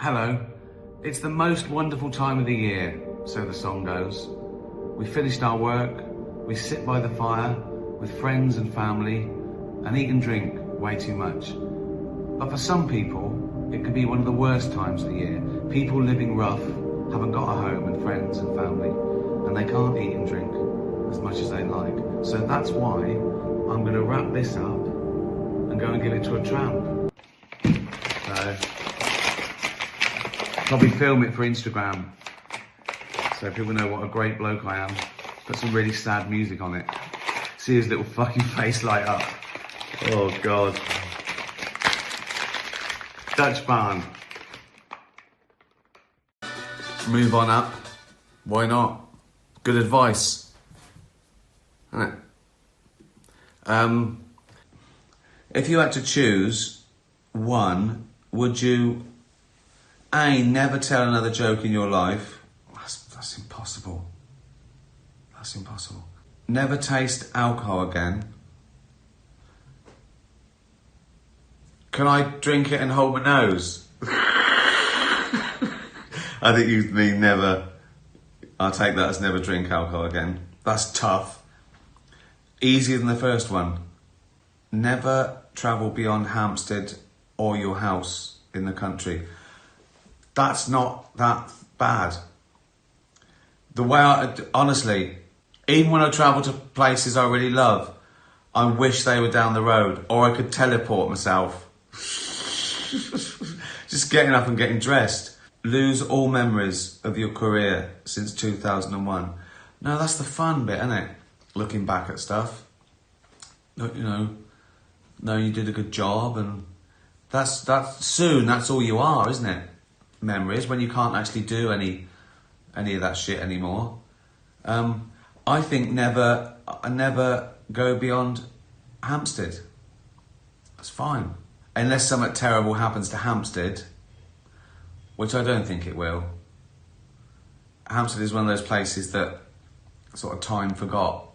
Hello. It's the most wonderful time of the year, so the song goes. We finished our work, we sit by the fire with friends and family and eat and drink way too much. But for some people, it can be one of the worst times of the year. People living rough, haven't got a home and friends and family, and they can't eat and drink as much as they like. So that's why I'm going to wrap this up and go and give it to a tramp. So, probably film it for Instagram, so people know what a great bloke I am. Put some really sad music on it. See his little fucking face light up. Oh God. Dutch barn. Move on up. Why not? Good advice, isn't it? If you had to choose one, would you A, never tell another joke in your life? That's impossible. That's impossible. Never taste alcohol again. Can I drink it and hold my nose? I think you mean never. I'll take that as never drink alcohol again. That's tough. Easier than the first one. Never travel beyond Hampstead or your house in the country. That's not that bad. The way honestly, even when I travel to places I really love, I wish they were down the road, or I could teleport myself. Just getting up and getting dressed. Lose all memories of your career since 2001. No, that's the fun bit, isn't it? Looking back at stuff. You know, you did a good job, and that's soon. That's all you are, isn't it? Memories, when you can't actually do any of that shit anymore. I think never go beyond Hampstead. That's fine. Unless something terrible happens to Hampstead, which I don't think it will. Hampstead is one of those places that sort of time forgot.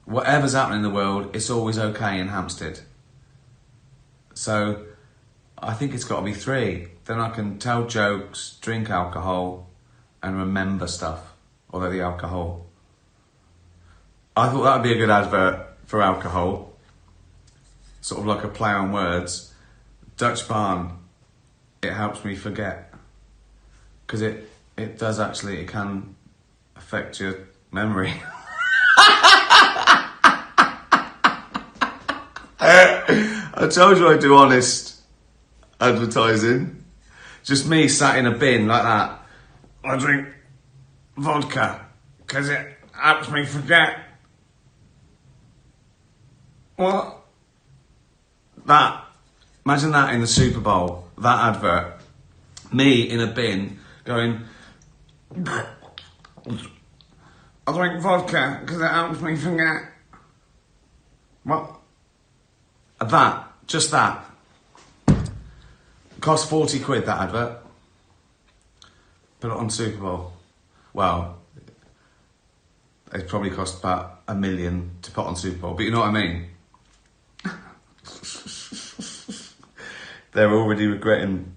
Whatever's happening in the world, it's always okay in Hampstead. So I think it's got to be 3. Then I can tell jokes, drink alcohol, and remember stuff. Although the alcohol. I thought that would be a good advert for alcohol. Sort of like a play on words. Dutch barn. It helps me forget. Because it does actually, it can affect your memory. I told you I do honest advertising. Just me sat in a bin like that. I drink vodka because it helps me forget. What? That. Imagine that in the Super Bowl. That advert. Me in a bin going, I drink vodka because it helps me forget. What? That. Just that. Cost 40 quid, that advert. Put it on Super Bowl. Well, it probably cost about $1 million to put on Super Bowl, but you know what I mean? They're already regretting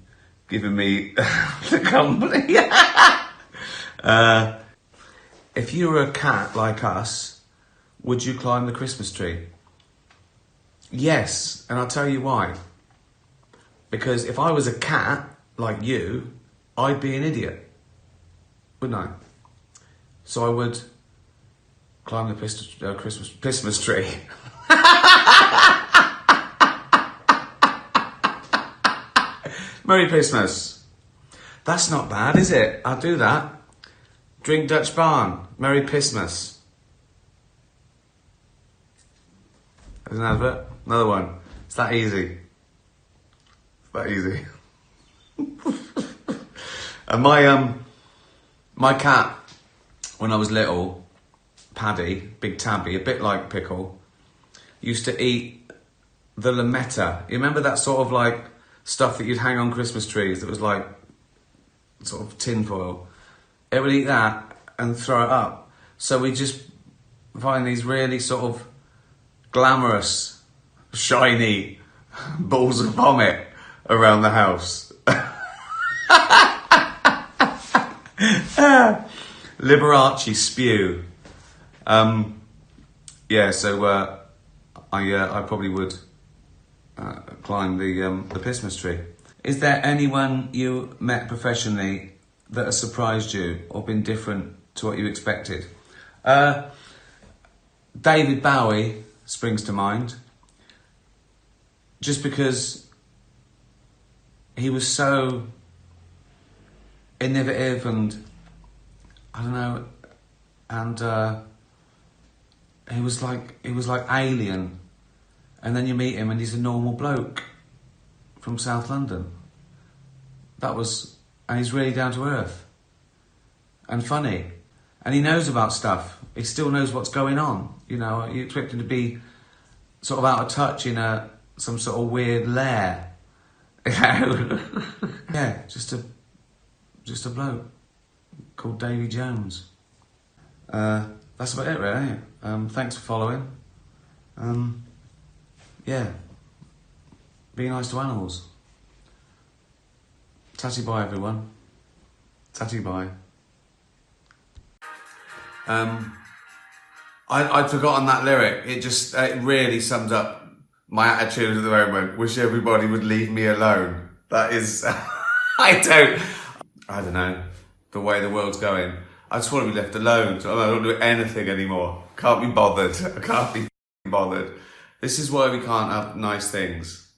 giving me the company. If you were a cat like us, would you climb the Christmas tree? Yes, and I'll tell you why. Because if I was a cat, like you, I'd be an idiot, wouldn't I? So I would climb the Christmas tree. Merry Christmas. That's not bad, is it? I'll do that. Drink Dutch barn. Merry Christmas. There's an advert. Another one. It's that easy. That easy. And my cat, when I was little, Paddy, big tabby, a bit like Pickle, used to eat the lametta. You remember that sort of like stuff that you'd hang on Christmas trees that was like sort of tin foil? It would eat that and throw it up. So we just find these really sort of glamorous, shiny balls of vomit around the house. Liberace spew. Yeah, so I probably would climb the Christmas tree. Is there anyone you met professionally that has surprised you or been different to what you expected? David Bowie springs to mind, just because he was so innovative and I don't know, and he was like alien, and then you meet him and he's a normal bloke from South London. And he's really down to earth and funny, and he knows about stuff. He still knows what's going on. You know, you expect him to be sort of out of touch in some sort of weird lair. Yeah, just a bloke called Davy Jones. That's about it, really. Thanks for following. Yeah, be nice to animals. Tatty bye, everyone. Tatty bye. I'd forgotten that lyric. It really sums up my attitude at the moment. Wish everybody would leave me alone. That is, I don't know, the way the world's going. I just want to be left alone. I don't do anything anymore. Can't be bothered. I can't be bothered. This is why we can't have nice things.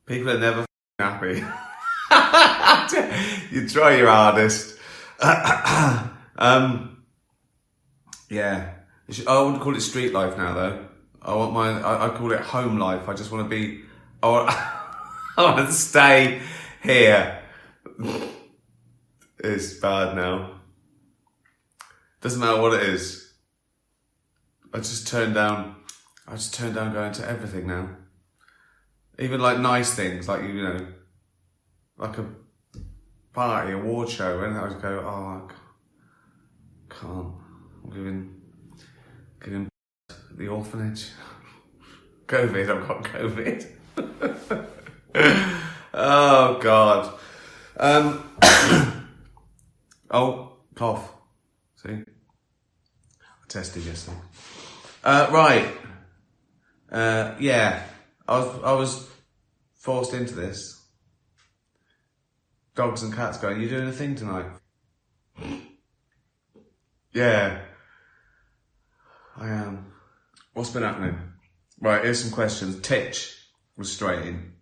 People are never happy. You try your hardest. Yeah. I wouldn't call it street life now, though. I call it home life. I just want to be, I want to stay here. It's bad now. Doesn't matter what it is. I just turn down going to everything now. Even like nice things, like, you know, like a party, award show, and I just go, oh, I can't. I'm giving the orphanage. COVID, I've got COVID. Oh, God. Oh, cough. See? I tested yesterday. Right. Yeah. I was forced into this. Dogs and cats going, you doing a thing tonight? Yeah. I am. What's been happening? Right, here's some questions. Titch was straight in.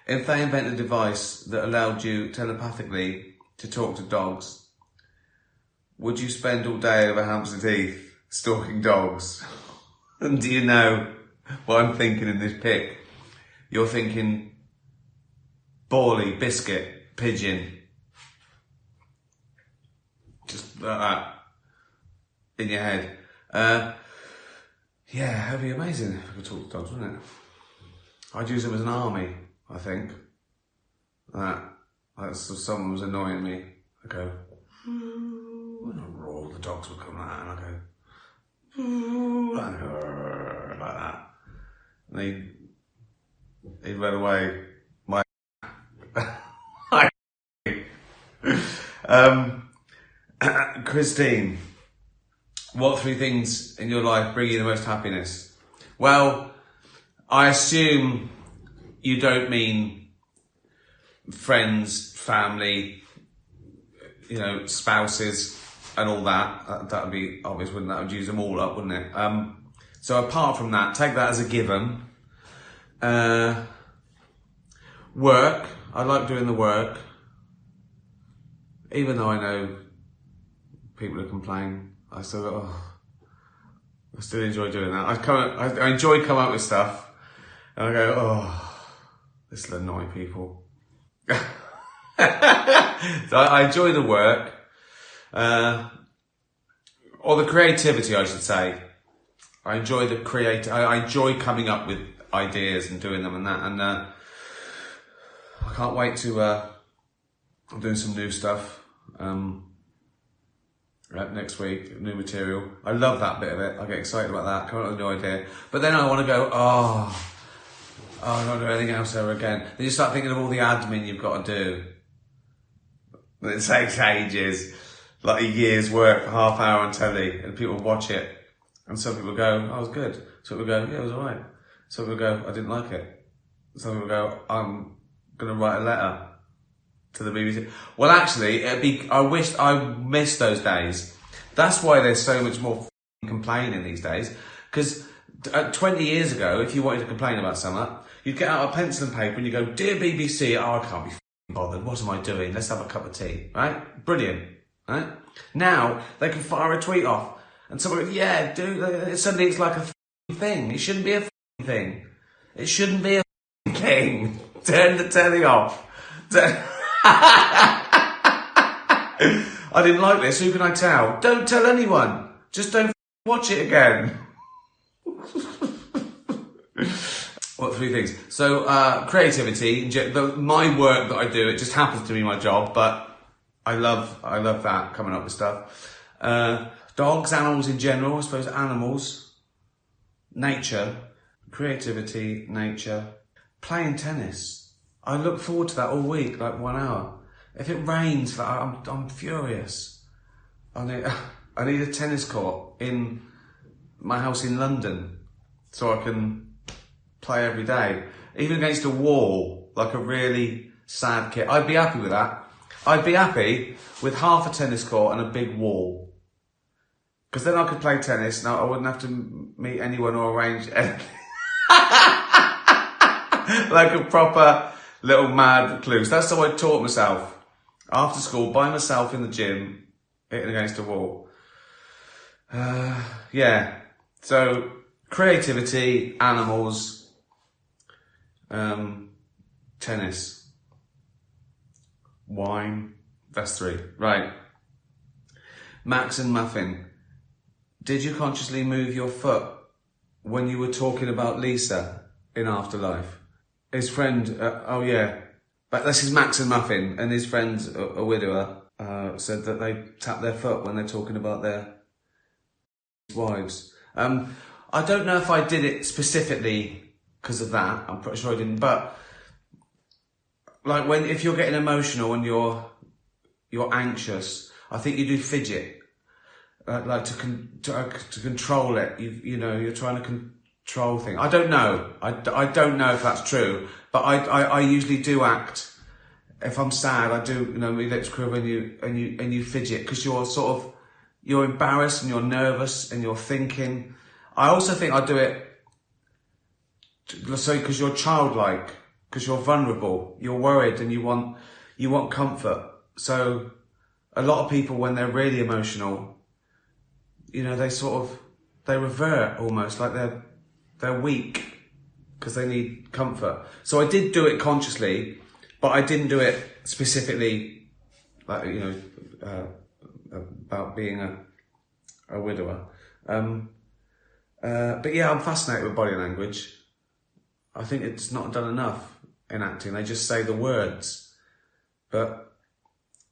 If they invented a device that allowed you telepathically to talk to dogs, would you spend all day over Hampstead Heath stalking dogs? And do you know what I'm thinking in this pic? You're thinking Borley, biscuit, pigeon. Just like that in your head. Yeah, that'd be amazing if I could talk to dogs, wouldn't it? I'd use them as an army, I think. That's if someone was annoying me, I go, and all the dogs would come out, and I go, like that. And he'd run away. Christine, what 3 things in your life bring you the most happiness? Well, I assume you don't mean friends, family, you know, spouses and all that. That would be obvious, wouldn't it? That would use them all up, wouldn't it? So apart from that, take that as a given. Work. I like doing the work. Even though I know people who complain, I still enjoy doing that. I enjoy coming up with stuff, and I go, oh, this will annoy people. So I enjoy the work, or the creativity, I should say. I enjoy I enjoy coming up with ideas and doing them and that, and I can't wait to. I'm doing some new stuff. Next week, new material. I love that bit of it. I get excited about that, come up with a new idea. But then I want to go, Oh, I don't do anything else ever again. Then you start thinking of all the admin you've got to do. It takes ages, like a year's work, half hour on telly, and people watch it. And some people go, oh, it was good. Some people go, yeah, it was alright. Some people go, I didn't like it. Some people go, I'm going to write a letter to the BBC. Well, actually, I missed those days. That's why there's so much more complaining these days. Because 20 years ago, if you wanted to complain about something, you'd get out a pencil and paper and you go, dear BBC, oh, I can't be bothered. What am I doing? Let's have a cup of tea. Right? Brilliant. Right? Now, they can fire a tweet off. And someone goes, yeah, dude, suddenly it's like a thing. It shouldn't be a thing. It shouldn't be a thing. Turn the telly off. I didn't like this. Who can I tell? Don't tell anyone. Just don't watch it again. What, 3 things? So, creativity. My work that I do, it just happens to be my job, but I love that, coming up with stuff. Dogs, animals in general, I suppose animals. Nature. Creativity, nature. Playing tennis. I look forward to that all week, like 1 hour. If it rains, I'm furious. I need a tennis court in my house in London so I can play every day. Even against a wall, like a really sad kid. I'd be happy with that. I'd be happy with half a tennis court and a big wall. Because then I could play tennis and I wouldn't have to meet anyone or arrange anything. Like a proper little mad recluse. That's how I taught myself. After school, by myself in the gym, hitting against a wall. Yeah. So, creativity, animals, tennis, wine. That's 3. Right. Max and Muffin. Did you consciously move your foot when you were talking about Lisa in Afterlife? His friend, oh yeah, but this is Max and Muffin, and his friend's a widower, said that they tap their foot when they're talking about their wives. I don't know if I did it specifically because of that. I'm pretty sure I didn't, but like if you're getting emotional and you're anxious, I think you do fidget. Like to control it, you're trying to control things. I don't know. I don't know if that's true, but I usually do act. If I'm sad, I do. My lips quiver and you fidget because you're embarrassed and you're nervous and you're thinking. I also think I do it so because you're childlike, because you're vulnerable, you're worried and you want comfort. So a lot of people, when they're really emotional, they revert almost, like they're weak because they need comfort. So I did do it consciously, but I didn't do it specifically, like, about being a widower. But yeah, I'm fascinated with body language. I think it's not done enough in acting. They just say the words, but,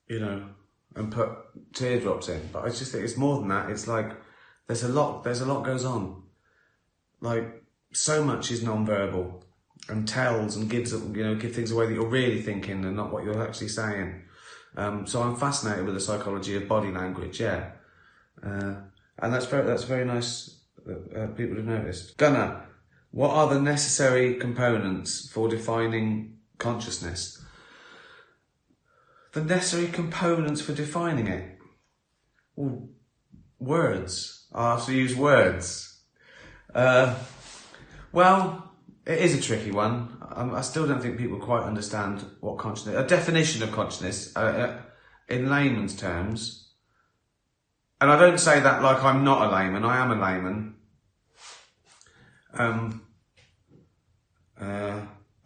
and put teardrops in. But I just think it's more than that. It's like, there's a lot goes on. Like, so much is non-verbal and tells and give things away that you're really thinking and not what you're actually saying. So I'm fascinated with the psychology of body language, yeah. And that's very nice that people have noticed. Gunnar, what are the necessary components for defining consciousness? The necessary components for defining it? Well, words. I have to use words. Well, it is a tricky one. I still don't think people quite understand what consciousness... A definition of consciousness, in layman's terms, and I don't say that like I'm not a layman, I am a layman.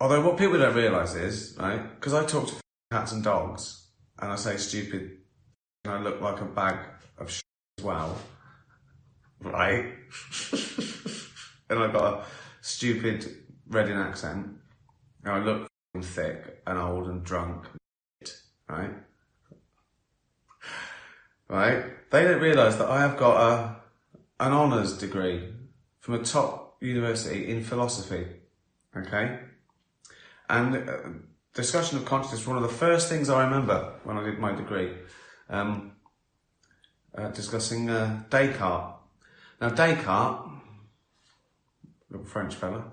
Although what people don't realise is, right, because I talk to cats and dogs, and I say stupid, and I look like a bag of shit as well, right? And I've got a stupid Reading accent, and I look thick and old and drunk, right? Right? They don't realise that I have got an honours degree from a top university in philosophy, okay? And discussion of consciousness was one of the first things I remember when I did my degree, discussing Descartes. Now Descartes, little French fella,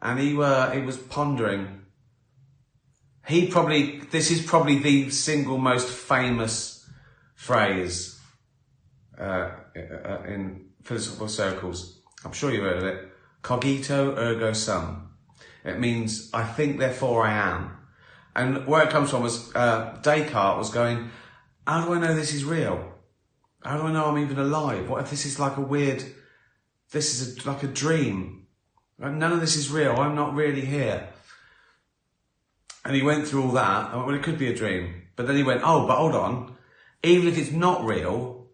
and he was pondering. This is probably the single most famous phrase in philosophical circles. I'm sure you've heard of it. Cogito ergo sum. It means I think, therefore I am. And where it comes from was Descartes was going, how do I know this is real? How do I know I'm even alive? What if this is like like a dream? None of this is real. I'm not really here. And he went through all that. Well, it could be a dream. But then he went, oh, but hold on. Even if it's not real,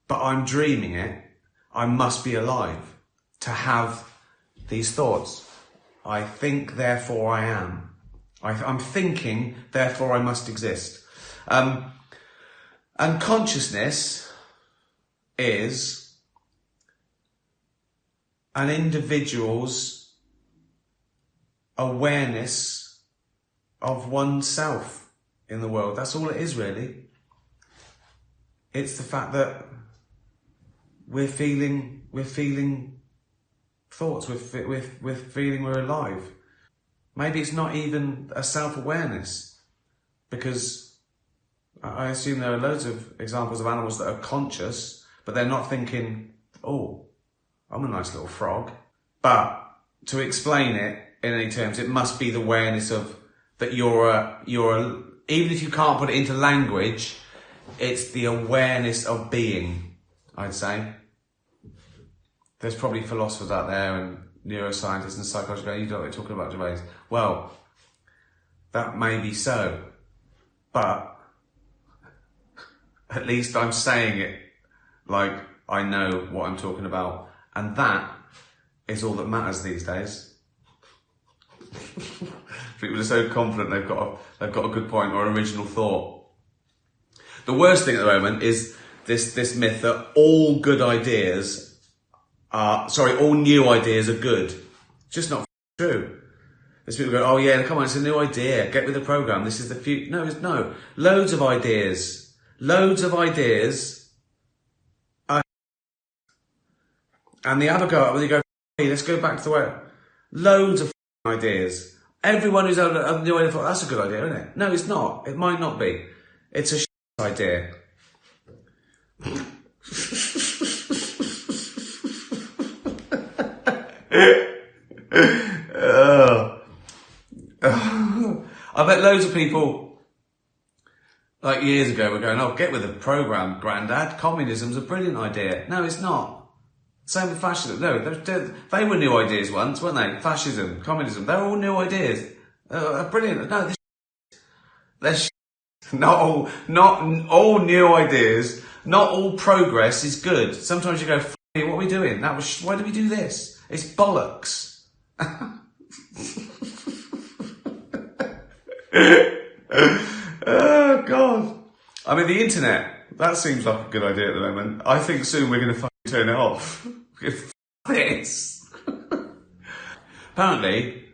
but I'm dreaming it, I must be alive to have these thoughts. I think, therefore I am. I'm thinking, therefore I must exist. And consciousness is an individual's awareness of oneself in the world. That's all it is, really. It's the fact that we're feeling thoughts, we're feeling we're alive. Maybe it's not even a self-awareness, because I assume there are loads of examples of animals that are conscious, but they're not thinking, oh, I'm a nice little frog. But to explain it in any terms, it must be the awareness of that even if you can't put it into language, it's the awareness of being, I'd say. There's probably philosophers out there and neuroscientists and psychologists going, you don't know what you're talking about, Gervais. Well, that may be so, but at least I'm saying it like I know what I'm talking about, and that is all that matters these days. People are so confident they've got a good point or an original thought. The worst thing at the moment is this myth that all new ideas are good. It's just not true. There's people go, oh yeah, come on, it's a new idea. Get with the program. This is the future. No. Loads of ideas. And they have a go at when they go, hey, let's go back to the way. Loads of ideas. Everyone who's had a new idea thought, that's a good idea, isn't it? No, it's not. It might not be. It's a idea. I bet loads of people, like years ago, were going, oh, get with the program, Grandad. Communism's a brilliant idea. No, it's not. Same with fascism. No, they were new ideas once, weren't they? Fascism, communism, they're all new ideas. Brilliant. No, they're not all new ideas. Not all progress is good. Sometimes you go, what are we doing? Why do we do this? It's bollocks. Oh, God. I mean, the internet, that seems like a good idea at the moment. I think soon we're going to turn it off. This. Apparently,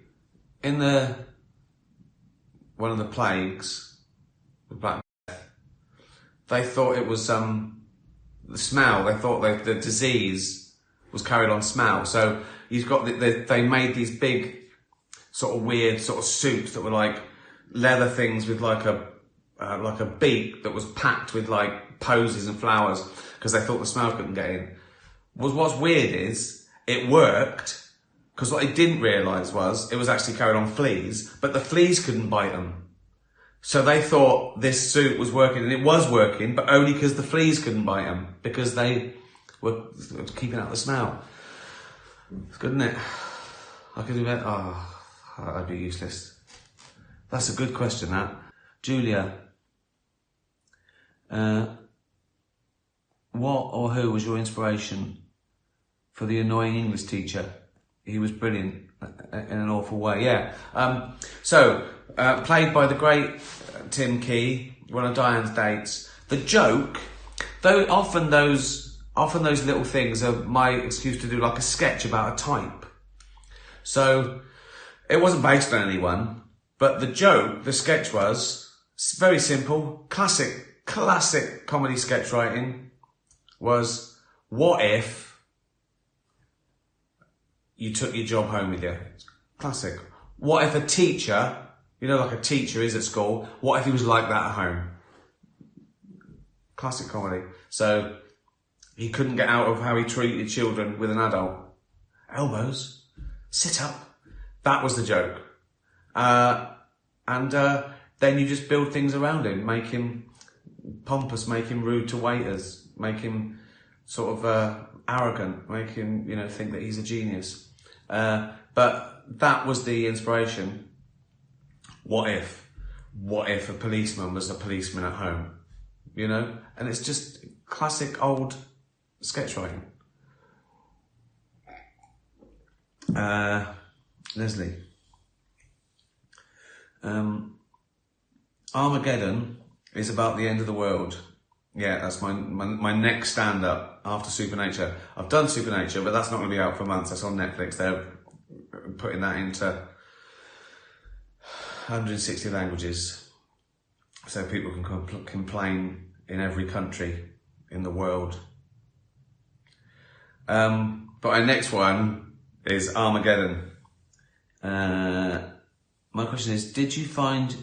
in one of the plagues, the Black Death, they thought it was the smell. They thought the disease was carried on smell. So you've got they made these big, sort of weird sort of suits that were like leather things with like a beak that was packed with like posies and flowers because they thought the smell couldn't get in. What's weird is it worked, because what they didn't realise was it was actually carried on fleas, but the fleas couldn't bite them. So they thought this suit was working, and it was working, but only because the fleas couldn't bite them, because they were keeping out the smell. It's good, isn't it? I could do that. Oh, I'd be useless. That's a good question, that. Julia, what or who was your inspiration for the annoying English teacher? He was brilliant in an awful way. Yeah. Played by the great Tim Key, one of Diane's dates. The joke, though, often those little things are my excuse to do like a sketch about a type. So It wasn't based on anyone, but the sketch was very simple, classic comedy sketch writing was, what if you took your job home with you? Classic. What if a teacher, you know, like a teacher is at school, what if he was like that at home? Classic comedy. So he couldn't get out of how he treated children with an adult. Elbows, sit up. That was the joke. Then you just build things around him, make him pompous, make him rude to waiters, make him sort of arrogant, make him, you know, think that he's a genius. But that was the inspiration. What if a policeman was a policeman at home? You know? And it's just classic old sketch writing. Leslie. Armageddon is about the end of the world. Yeah, that's my next stand-up after Supernature. I've done Supernature, but that's not going to be out for months. That's on Netflix. They're putting that into 160 languages. So people can complain in every country in the world. But my next one is Armageddon. My question is, did you find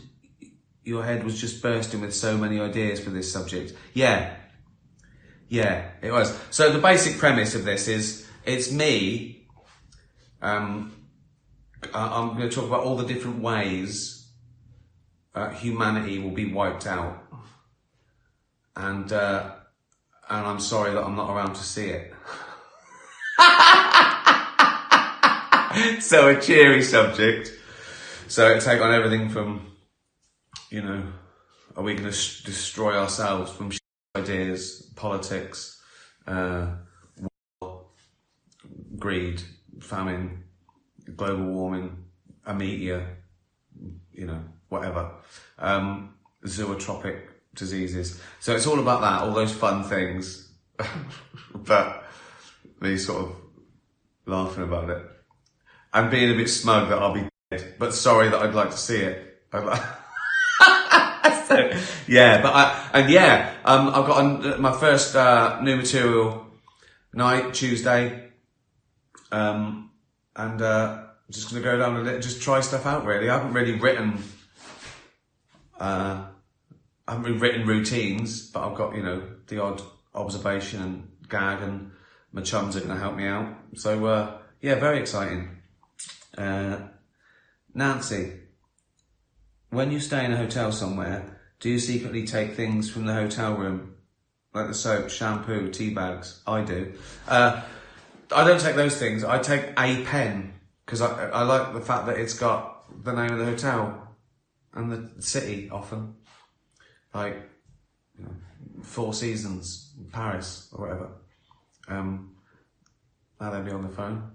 your head was just bursting with so many ideas for this subject? Yeah, it was. So the basic premise of this is, it's me. I'm going to talk about all the different ways humanity will be wiped out, and I'm sorry that I'm not around to see it. So a cheery subject. So it take on everything from, you know, are we going to destroy ourselves from ideas, politics, war, greed, famine, global warming, amedia, you know, whatever, zootropic diseases. So it's all about that, all those fun things, but me sort of laughing about it and being a bit smug that I'll be dead, but sorry that I'd like to see it. So, yeah, but I've got my first new material night, Tuesday, and just going to go down and just try stuff out, really. I haven't really written routines, but I've got, you know, the odd observation and gag, and my chums are going to help me out. So, yeah, very exciting. Nancy, when you stay in a hotel somewhere, do you secretly take things from the hotel room? Like the soap, shampoo, tea bags? I do. I don't take those things. I take a pen, because I like the fact that it's got the name of the hotel and the city often. Like, you know, Four Seasons, Paris, or whatever. Now they'll be on the phone.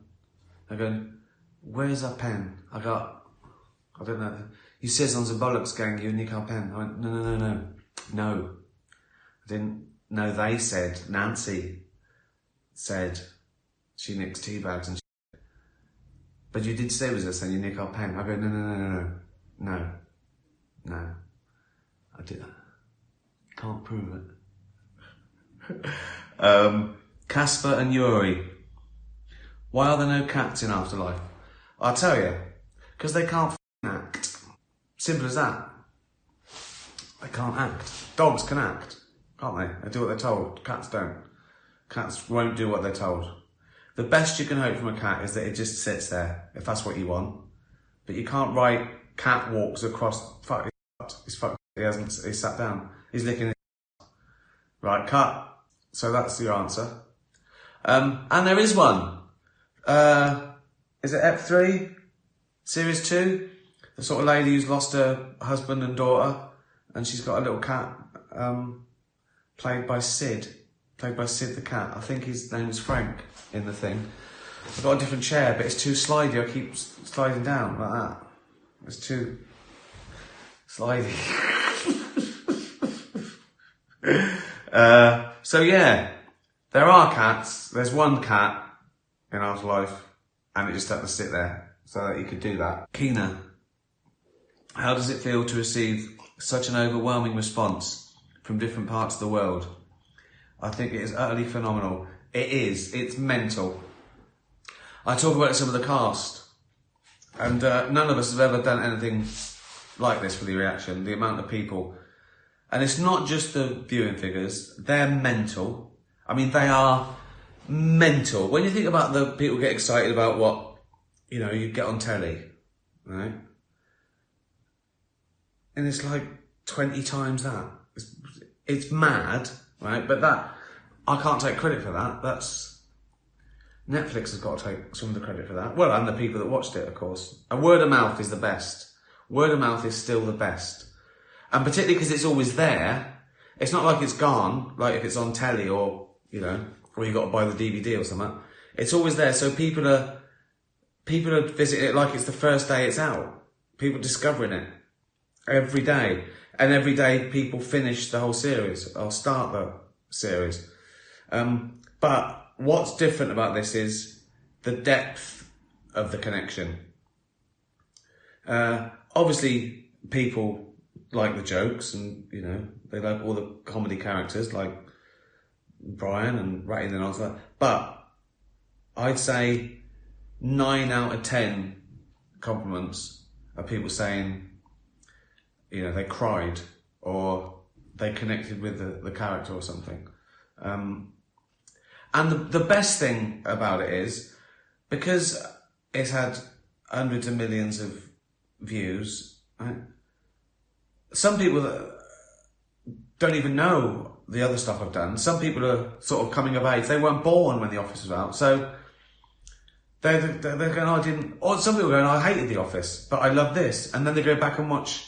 They're going, where's our pen? I don't know. You says on the bollocks gang, you nick our pen. I went, no. I didn't know. They said, Nancy said she nicks tea bags and shit. But you did say it was us and you nick our pen. I go, no. I did that. Can't prove it. Casper and Yuri. Why are there no cats in Afterlife? I'll tell you. Because they can't act. Simple as that. They can't act. Dogs can act, can't they? They do what they're told. Cats don't. Cats won't do what they're told. The best you can hope from a cat is that it just sits there, if that's what you want. But you can't write cat walks across. Fuck, he's fucked. He's sat down. He's licking his. Right, cut. So that's your answer. And there is one. Is it Ep 3? Series 2? The sort of lady who's lost her husband and daughter, and she's got a little cat, played by Sid the cat. I think his name is Frank in the thing. I've got a different chair, but it's too slidey. I keep sliding down like that. It's too slidey. So yeah, there are cats. There's one cat in Afterlife, and it just had to sit there. so that he could do that. Keena, how does it feel to receive such an overwhelming response from different parts of the world? I think it is utterly phenomenal. It is. It's mental. I talk about some of the cast, and none of us have ever done anything like this for the reaction, the amount of people. And it's not just the viewing figures, they're mental. I mean, they are mental. When you think about the people get excited about what, you get on telly, right? And it's like 20 times that. It's mad, right? But I can't take credit for that. Netflix has got to take some of the credit for that. Well, and the people that watched it, of course. And word of mouth is the best. Word of mouth is still the best. And particularly because it's always there. It's not like it's gone, like if it's on telly or, or you got to buy the DVD or something. It's always there. So people are visiting it like it's the first day it's out. People discovering it every day. And every day people finish the whole series or start the series. But what's different about this is the depth of the connection. Obviously, people like the jokes and, they like all the comedy characters like Brian and Ratty and all that. But I'd say 9 out of 10 compliments are people saying, they cried or they connected with the character or something. And the best thing about it is, because it's had hundreds of millions of views, right? Some people don't even know the other stuff I've done. Some people are sort of coming of age. They weren't born when The Office was out. So they're going, I didn't... Or some people are going, I hated The Office, but I love this. And then they go back and watch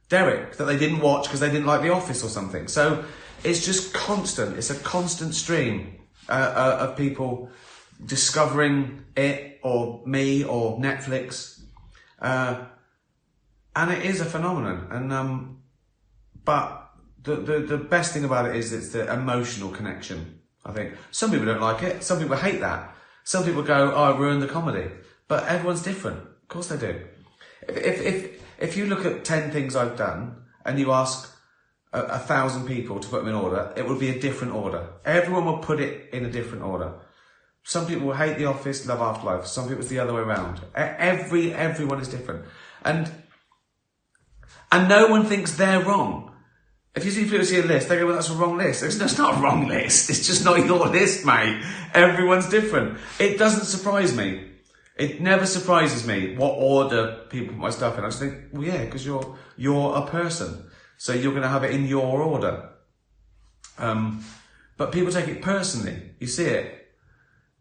Derek that they didn't watch because they didn't like The Office or something. So it's just constant. It's a constant stream of people discovering it or me or Netflix. And it is a phenomenon. And but the best thing about it is it's the emotional connection, I think. Some people don't like it. Some people hate that. Some people go, I ruined the comedy. But everyone's different. Of course they do. If you look at 10 things I've done and you ask 1,000 people to put them in order, it would be a different order. Everyone will put it in a different order. Some people will hate The Office, love Afterlife. Some people it's the other way around. Everyone is different. And no one thinks they're wrong. If you see people see a list, they go, well, that's a wrong list. It's not a wrong list. It's just not your list, mate. Everyone's different. It doesn't surprise me. It never surprises me what order people put my stuff in. I just think, well, yeah, because you're a person. So you're going to have it in your order. But people take it personally. You see it.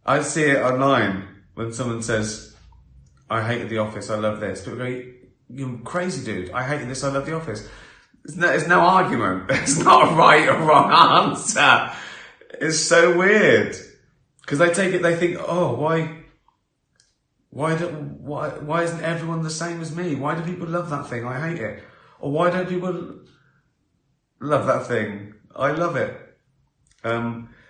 I see it online when someone says, I hated The Office, I love this. People go, you're crazy, dude. I hated this, I love The Office. There's no argument. It's not a right or wrong answer. It's so weird. Because they take it, they think, oh, why isn't everyone the same as me? Why do people love that thing? I hate it. Or why don't people love that thing? I love it.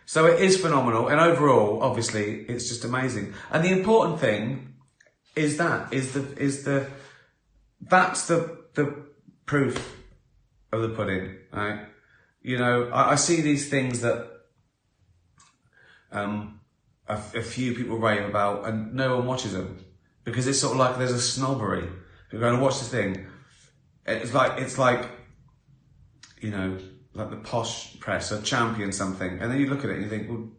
So it is phenomenal. And overall, obviously, it's just amazing. And the important thing is that's the proof of the pudding, right? I see these things that a few people rave about and no one watches them because it's sort of like there's a snobbery. You're going to watch this thing. It's like like the posh press are champion something, and then you look at it and you think, well,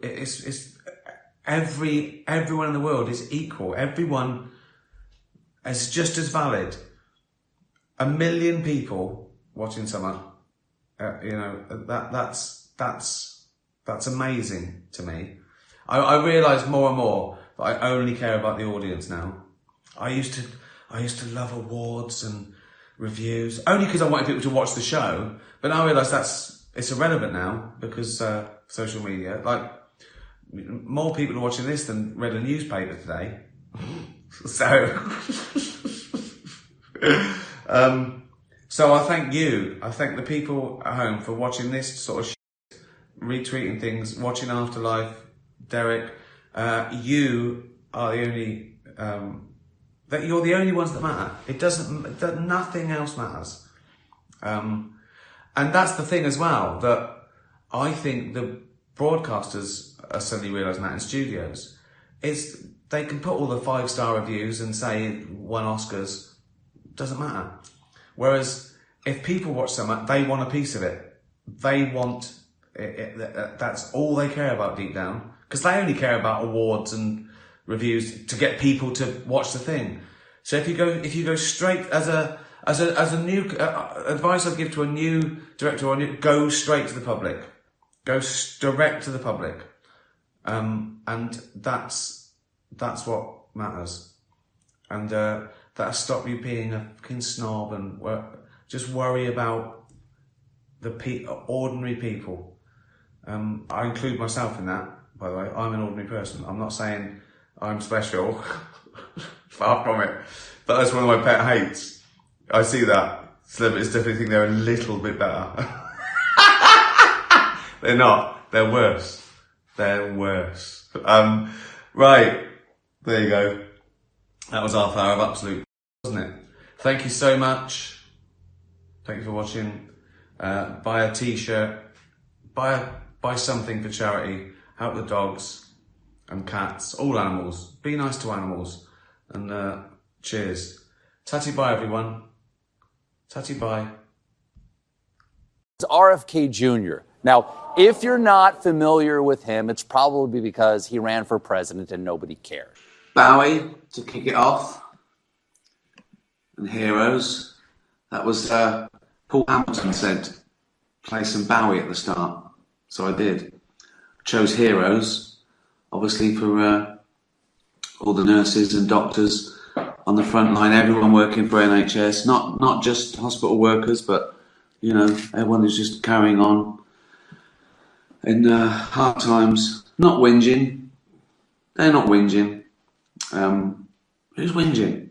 it's everyone in the world is equal. Everyone is just as valid. 1 million people watching something, that's amazing to me. I realise more and more that I only care about the audience now. I used to love awards and reviews only because I wanted people to watch the show, but now I realise it's irrelevant now because social media. Like more people are watching this than read a newspaper today. So. So I thank you. I thank the people at home for watching this sort of retweeting things, watching Afterlife, Derek. You are the only that you're the only ones that matter. It doesn't, that nothing else matters. And that's the thing as well, that I think the broadcasters are suddenly realising that in studios, is they can put all the 5-star reviews and say won Oscars, doesn't matter. Whereas if people watch something, they want a piece of it. They want that's all they care about deep down, because they only care about awards and reviews to get people to watch the thing. So if you go straight as a new advice I'd give to a new director, or go straight to the public, go direct to the public, and that's what matters, and that'll stop you being a fucking snob and just worry about the ordinary people. I include myself in that, by the way. I'm an ordinary person. I'm not saying I'm special. Far from it. But that's one of my pet hates. I see that. Celebrities definitely think they're a little bit better. They're not. They're worse. They're worse. Right. There you go. That was half hour of absolute, wasn't it? Thank you so much. Thank you for watching. Buy a t-shirt. Buy something for charity. Help the dogs and cats, all animals. Be nice to animals. And cheers. Tatty bye, everyone. Tatty bye. It's RFK Jr. Now, if you're not familiar with him, it's probably because he ran for president and nobody cared. Bowie to kick it off, and Heroes. That was Paul Hamilton said, play some Bowie at the start. So I did. Chose Heroes, obviously for all the nurses and doctors on the front line, everyone working for NHS, not just hospital workers, but you know, everyone who's just carrying on in hard times, not whinging. They're not whinging. Who's whinging?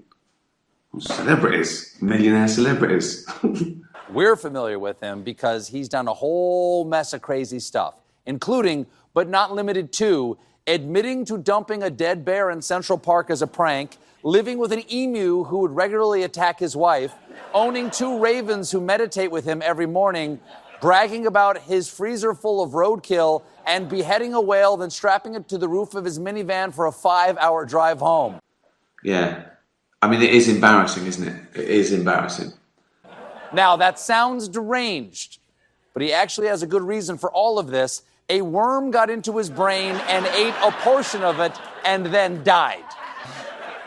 Celebrities, millionaire celebrities. We're familiar with him because he's done a whole mess of crazy stuff, including, but not limited to, admitting to dumping a dead bear in Central Park as a prank, living with an emu who would regularly attack his wife, owning 2 ravens who meditate with him every morning, bragging about his freezer full of roadkill, and beheading a whale, then strapping it to the roof of his minivan for a 5-hour drive home. Yeah. I mean, it is embarrassing, isn't it? It is embarrassing. Now, that sounds deranged, but he actually has a good reason for all of this. A worm got into his brain and ate a portion of it and then died.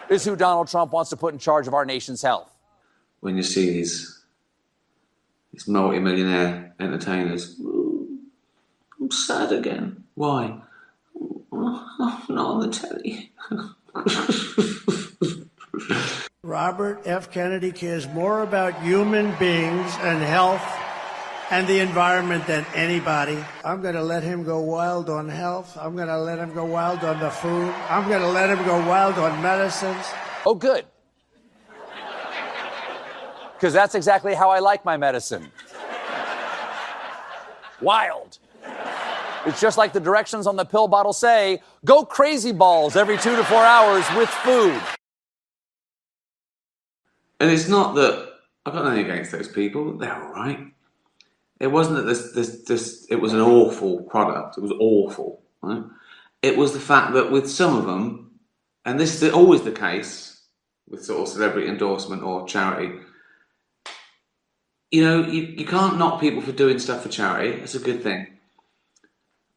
This is who Donald Trump wants to put in charge of our nation's health. When you see these multi-millionaire entertainers, I'm sad again. Why? I'm not on the telly. Robert F. Kennedy cares more about human beings and health and the environment than anybody. I'm going to let him go wild on health. I'm going to let him go wild on the food. I'm going to let him go wild on medicines. Oh, good. Because that's exactly how I like my medicine. Wild. It's just like the directions on the pill bottle say, go crazy balls every 2 to 4 hours with food. And it's not that I've got nothing against those people. They're all right. It wasn't that it was an awful product. It was awful. Right? It was the fact that with some of them, and this is always the case with sort of celebrity endorsement or charity, you know, you can't knock people for doing stuff for charity. It's a good thing.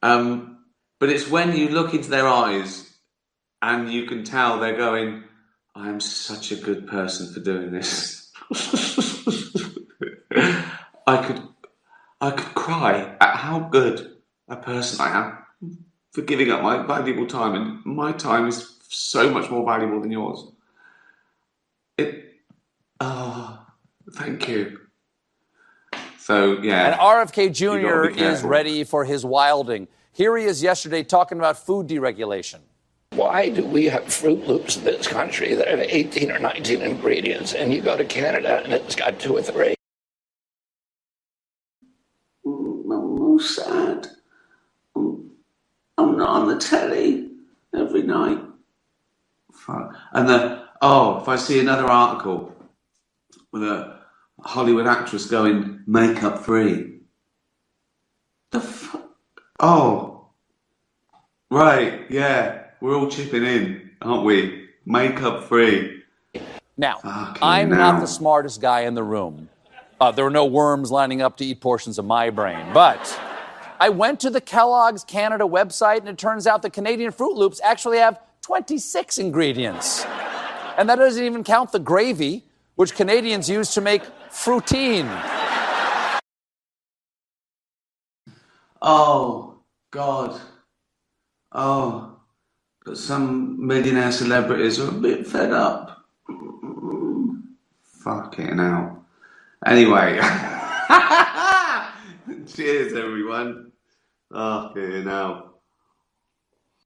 But it's when you look into their eyes and you can tell they're going, I am such a good person for doing this. I could cry at how good a person I am for giving up my valuable time, and my time is so much more valuable than yours. Thank you. So, yeah. And RFK Jr. is ready for his wilding. Here he is yesterday talking about food deregulation. Why do we have Fruit Loops in this country that have 18 or 19 ingredients, and you go to Canada and it's got 2 or 3? I'm sad. I'm not on the telly every night Fuck. And if I see another article with a Hollywood actress going makeup free. The fuck? Oh, right, yeah, we're all chipping in, aren't we? Makeup free. Now, Fucking I'm hell. not the smartest guy in the room. There are no worms lining up to eat portions of my brain. But I went to the Kellogg's Canada website, and it turns out the Canadian Fruit Loops actually have 26 ingredients. And that doesn't even count the gravy, which Canadians use to make fruitine. Oh, God. Oh, but some millionaire celebrities are a bit fed up. Fucking hell. Anyway. Cheers, everyone. Fucking hell.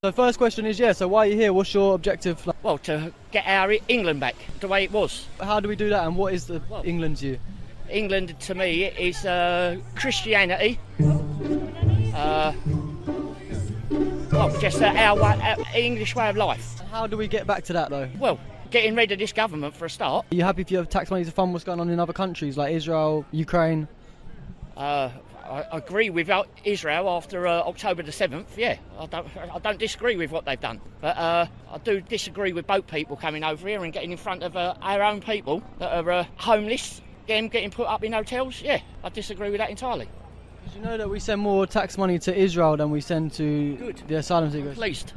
So first question is, so why are you here? What's your objective? Well, to get our England back the way it was. How do we do that, and what is the England to you? England, to me, is Christianity. Just our English way of life. How do we get back to that, though? Well, getting rid of this government for a start. Are you happy if you have tax money to fund what's going on in other countries like Israel, Ukraine? I agree with Israel after October the 7th, yeah. I don't disagree with what they've done. But I do disagree with boat people coming over here and getting in front of our own people that are homeless, them getting put up in hotels. Yeah, I disagree with that entirely. Did you know that we send more tax money to Israel than we send to the asylum seekers? At least.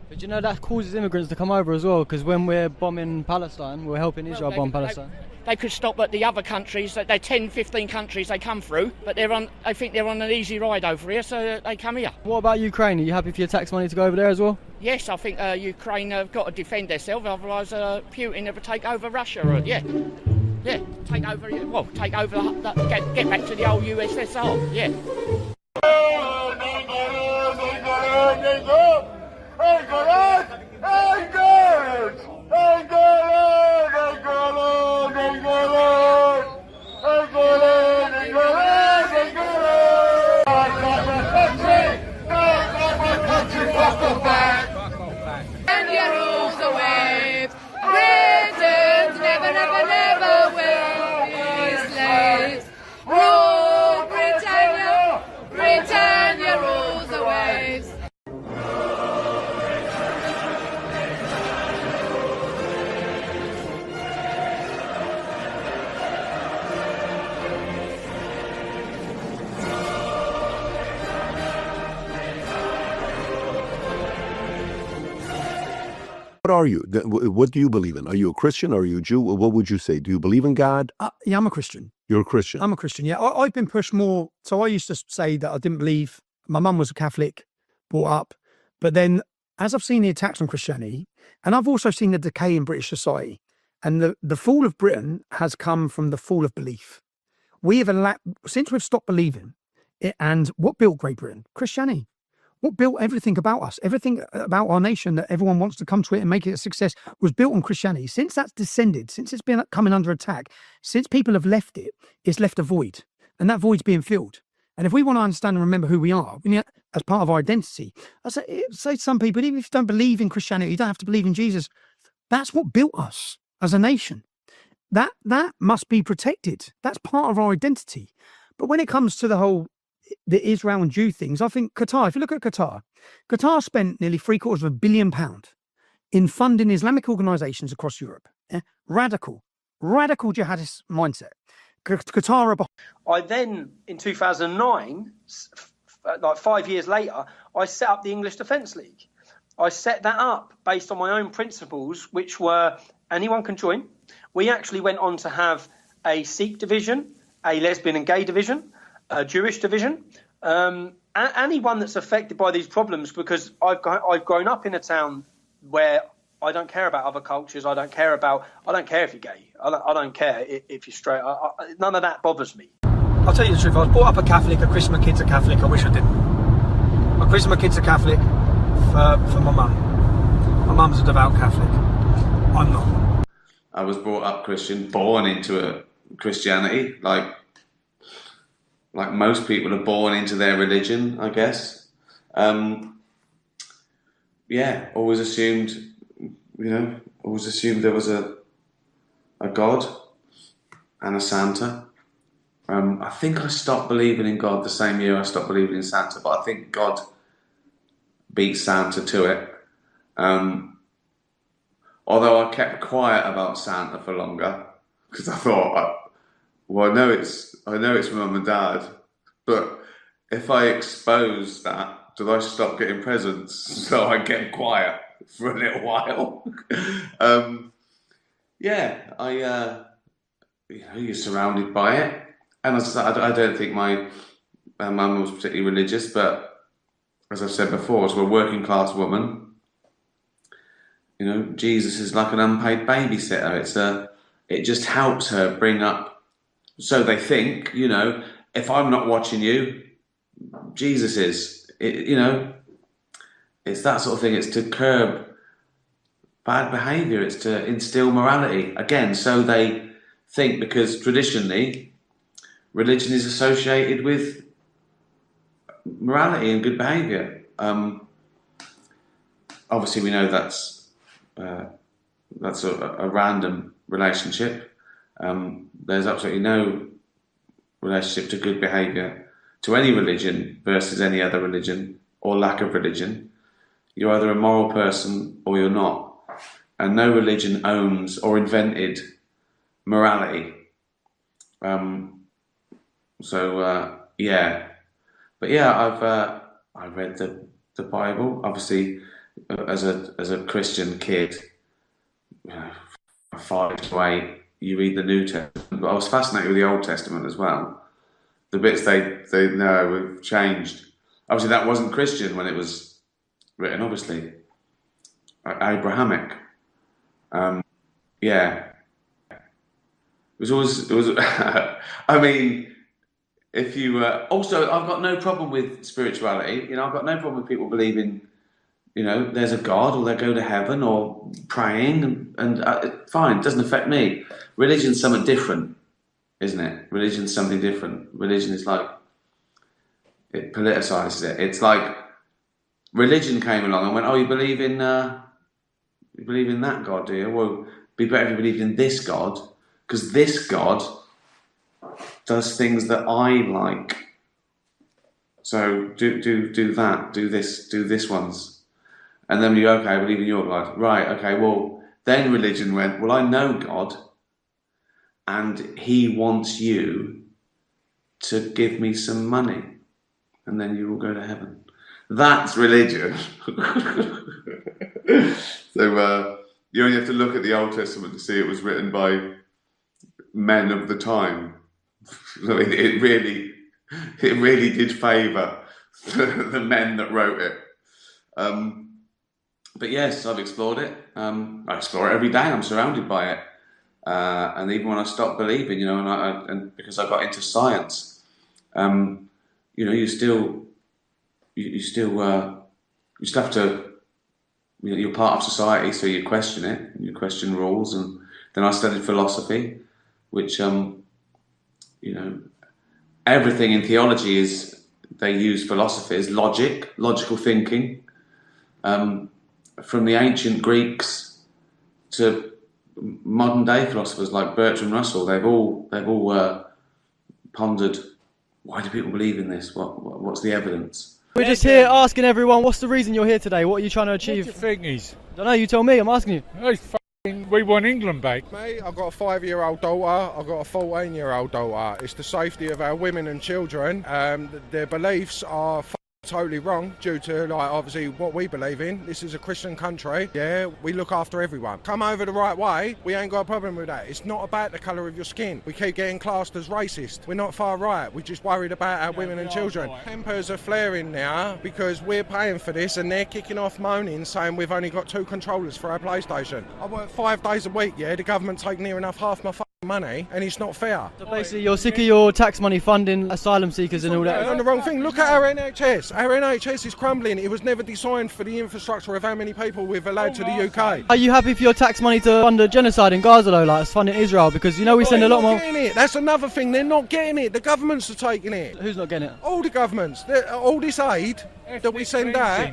But you know that causes immigrants to come over as well, because when we're bombing Palestine, we're helping Israel bomb Palestine. They could stop at the other countries, they're 10, 15 countries they come through, but I think they're on an easy ride over here, so they come here. What about Ukraine? Are you happy for your tax money to go over there as well? Yes, I think Ukraine have got to defend themselves, otherwise Putin will take over Russia. Yeah, take over, get back to the old USSR, yeah. And you rule the waves. Britons never, never, never will be slaves. Rule Britannia, Britannia rules the waves. What are you? What do you believe in? Are you a Christian? Are you a Jew? What would you say? Do you believe in God? Yeah, I'm a Christian. You're a Christian? I'm a Christian, yeah. I've been pushed more. So I used to say that I didn't believe. My mum was a Catholic, brought up. But then as I've seen the attacks on Christianity, and I've also seen the decay in British society, and the fall of Britain has come from the fall of belief. We have since we've stopped believing, and what built Great Britain? Christianity. What built everything about us, everything about our nation that everyone wants to come to it and make it a success was built on Christianity. Since that's descended, since it's been coming under attack, since people have left it, it's left a void, and that void's being filled. And if we want to understand and remember who we are, as part of our identity, I say to some people, even if you don't believe in Christianity, you don't have to believe in Jesus. That's what built us as a nation. That must be protected. That's part of our identity. But when it comes to the Israel and Jew things, I think Qatar, if you look at Qatar spent nearly £750 million in funding Islamic organisations across Europe. Radical jihadist mindset. Qatar. I then, in 2009, like 5 years later, I set up the English Defence League. I set that up based on my own principles, which were anyone can join. We actually went on to have a Sikh division, a lesbian and gay division, a Jewish division, anyone that's affected by these problems, because I've grown up in a town where I don't care about other cultures. I don't care if you're gay. I don't care if you're straight. None of that bothers me. I'll tell you the truth. I was brought up a Catholic. I christened my kids a Catholic. I wish I didn't. I christened my kids a Catholic for my mum. My mum's a devout Catholic. I'm not. I was brought up Christian, born into a Christianity, like most people are born into their religion, I guess. Always assumed always assumed there was a God and a Santa. I think I stopped believing in God the same year I stopped believing in Santa, but I think God beat Santa to it. Although I kept quiet about Santa for longer, because I thought, I know it's from Mum and Dad, but if I expose that, do I stop getting presents? So I get quiet for a little while. You're surrounded by it. And as I said, I don't think my mum was particularly religious, but as I've said before, as a working class woman, Jesus is like an unpaid babysitter. It just helps her bring up, so they think, if I'm not watching you, Jesus is. It's that sort of thing. It's to curb bad behaviour. It's to instill morality. Again, so they think, because traditionally, religion is associated with morality and good behaviour. Obviously, we know that's a random relationship. There's absolutely no relationship to good behaviour to any religion versus any other religion or lack of religion. You're either a moral person or you're not. And no religion owns or invented morality. I've read the Bible. Obviously, as a Christian kid, 5 to 8, you read the New Testament. But I was fascinated with the Old Testament as well. The bits they know have changed. Obviously, that wasn't Christian when it was written. Obviously, Abrahamic. It was. I mean, if you also, I've got no problem with spirituality. I've got no problem with people believing, there's a God, or they go to heaven, or praying, and fine, it doesn't affect me. Religion's something different, isn't it? Religion's something different. Religion is like, it politicizes it. It's like religion came along and went, oh, you believe in that God, do you? Well, it'd be better if you believed in this God, because this God does things that I like. So do that, do this ones. And then you go, okay, I believe in your God. Right, okay, well, then religion went, well, I know God, and he wants you to give me some money, and then you will go to heaven. That's religion. So you only have to look at the Old Testament to see it was written by men of the time. I mean, it really did favour the men that wrote it. But yes, I've explored it. I explore it every day. I'm surrounded by it. And even when I stopped believing, and because I got into science, you still have to. You're part of society, so you question it. You question rules, and then I studied philosophy, which everything in theology is, they use philosophy as logical thinking. From the ancient Greeks to modern day philosophers like Bertrand Russell, they've all pondered, why do people believe in this? What's the evidence? We're just here asking everyone, what's the reason you're here today? What are you trying to achieve? What do you think is? I don't know, you tell me, I'm asking you. We want England back. Mate, I've got a 5-year-old daughter, I've got a 14-year-old daughter. It's the safety of our women and children. Their beliefs are totally wrong due to, obviously what we believe in. This is a Christian country. Yeah, we look after everyone. Come over the right way, we ain't got a problem with that. It's not about the colour of your skin. We keep getting classed as racist. We're not far right. We're just worried about our women and children. Tempers are flaring now because we're paying for this and they're kicking off moaning saying we've only got 2 controllers for our PlayStation. I work 5 days a week, yeah, the government take near enough half my money, and it's not fair. So basically, you're sick of your tax money funding asylum seekers and all that. On the wrong thing. Look at our NHS. Our NHS is crumbling. It was never designed for the infrastructure of how many people we've allowed to the UK. Are you happy for your tax money to fund a genocide in Gaza, though, like funding Israel? Because we send a lot more. It. That's another thing. They're not getting it. The governments are taking it. Who's not getting it? All the governments. All this aid that we send out.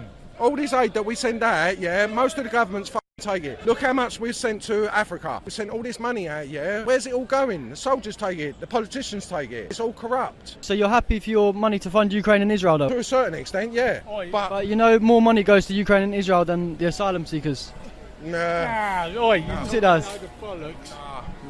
Yeah. Most of the governments take it. Look how much we've sent to Africa. We sent all this money out, yeah? Where's it all going? The soldiers take it, the politicians take it. It's all corrupt. So you're happy for your money to fund Ukraine and Israel, though? To a certain extent, yeah. But you know, more money goes to Ukraine and Israel than the asylum seekers. Nah. Yes, it does.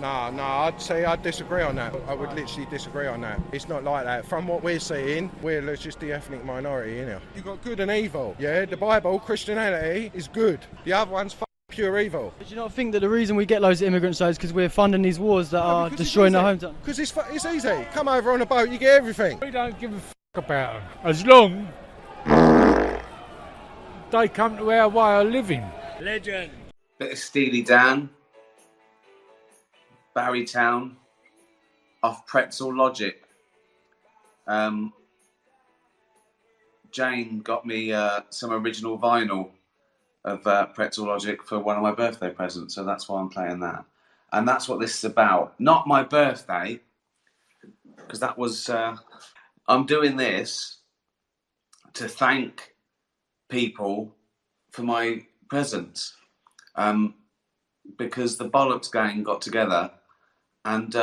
No, I'd disagree on that. I would literally disagree on that. It's not like that. From what we're seeing, we're just the ethnic minority, you know. You've got good and evil, yeah? The Bible, Christianity, is good. The other one's pure evil. Do you not think that the reason we get loads of immigrants is because we're funding these wars that are destroying our hometown? Because it's easy. Come over on a boat, you get everything. We don't give a about them. As long they come to our way of living. Legend. Bit of Steely Dan, Barrytown, off Pretzel Logic. Jane got me some original vinyl of Pretzel Logic for one of my birthday presents, so that's why I'm playing that. And that's what this is about. Not my birthday, because that was... I'm doing this to thank people for my presents. Because the Bollocks gang got together and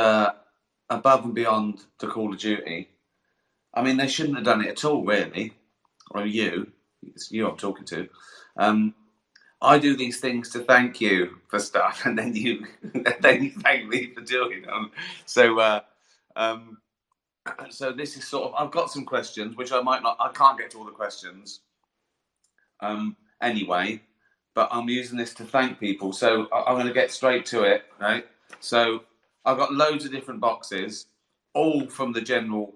above and beyond the Call of Duty, I mean, they shouldn't have done it at all, really. Or it's you I'm talking to. I do these things to thank you for stuff, and then you thank me for doing them. So this is sort of, I've got some questions, which I can't get to all the questions anyway. But I'm using this to thank people, so I'm going to get straight to it, right? So I've got loads of different boxes, all from the general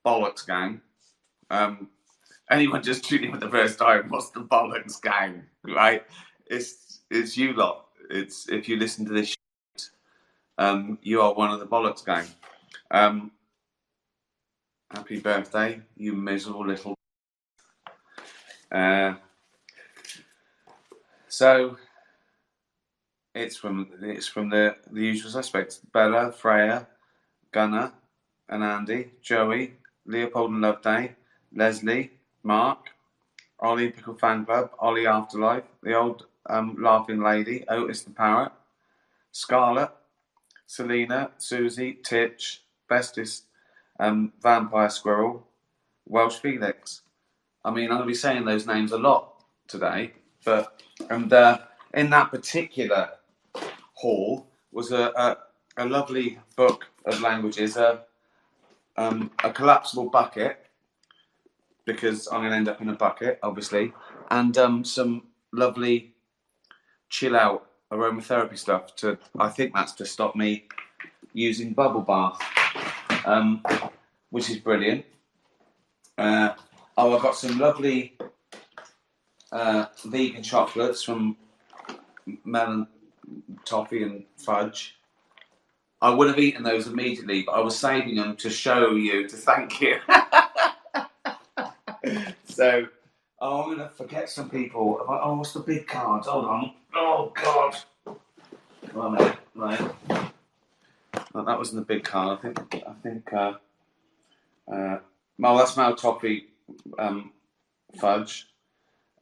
Bollocks gang. Anyone just tuning in for the first time, what's the Bollocks gang, right? It's you lot. It's if you listen to this shit, you are one of the Bollocks gang. Happy birthday, you miserable little... So it's from the usual suspects: Bella, Freya, Gunnar, and Andy, Joey, Leopold and Loveday, Leslie, Mark, Ollie Pickle Fan Club, Ollie Afterlife, the old laughing lady, Otis the Parrot, Scarlett, Selena, Susie, Titch, Bestest, Vampire Squirrel, Welsh Felix. I mean, I'm going to be saying those names a lot today, but... And in that particular hall was a lovely book of languages, a collapsible bucket, because I'm going to end up in a bucket, obviously, and some lovely chill-out aromatherapy stuff. I think that's to stop me using bubble bath, which is brilliant. I've got some lovely... vegan chocolates from melon, toffee and fudge. I would have eaten those immediately, but I was saving them to show you, to thank you. So, I'm going to forget some people. Oh, what's the big cards? Hold on. Oh, God. Right. Well, that wasn't the big card. I think that's Mal Toffee fudge.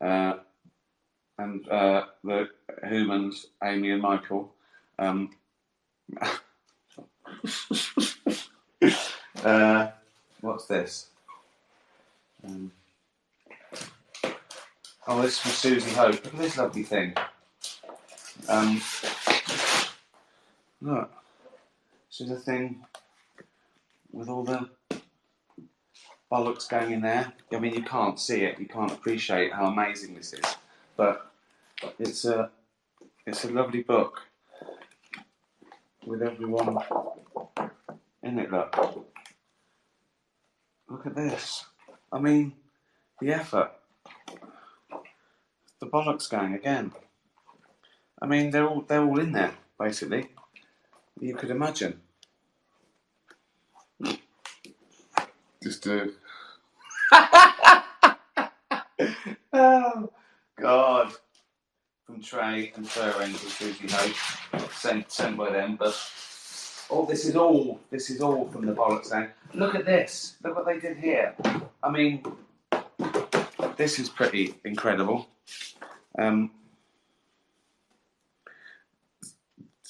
And the humans, Amy and Michael. What's this? This is from Susie Hope. Look at this lovely thing. Look. This is a thing with all the Bollocks going in there. I mean, you can't see it. You can't appreciate how amazing this is. But it's a lovely book with everyone in it. Look at this. I mean, the effort. The Bollocks gang again. I mean, they're all in there basically. You could imagine. Just do. Oh God! From Trey and Fur Angel, Susie Hope, sent by them. But this is all from the Bollocks gang. Look at this. Look what they did here. I mean, this is pretty incredible.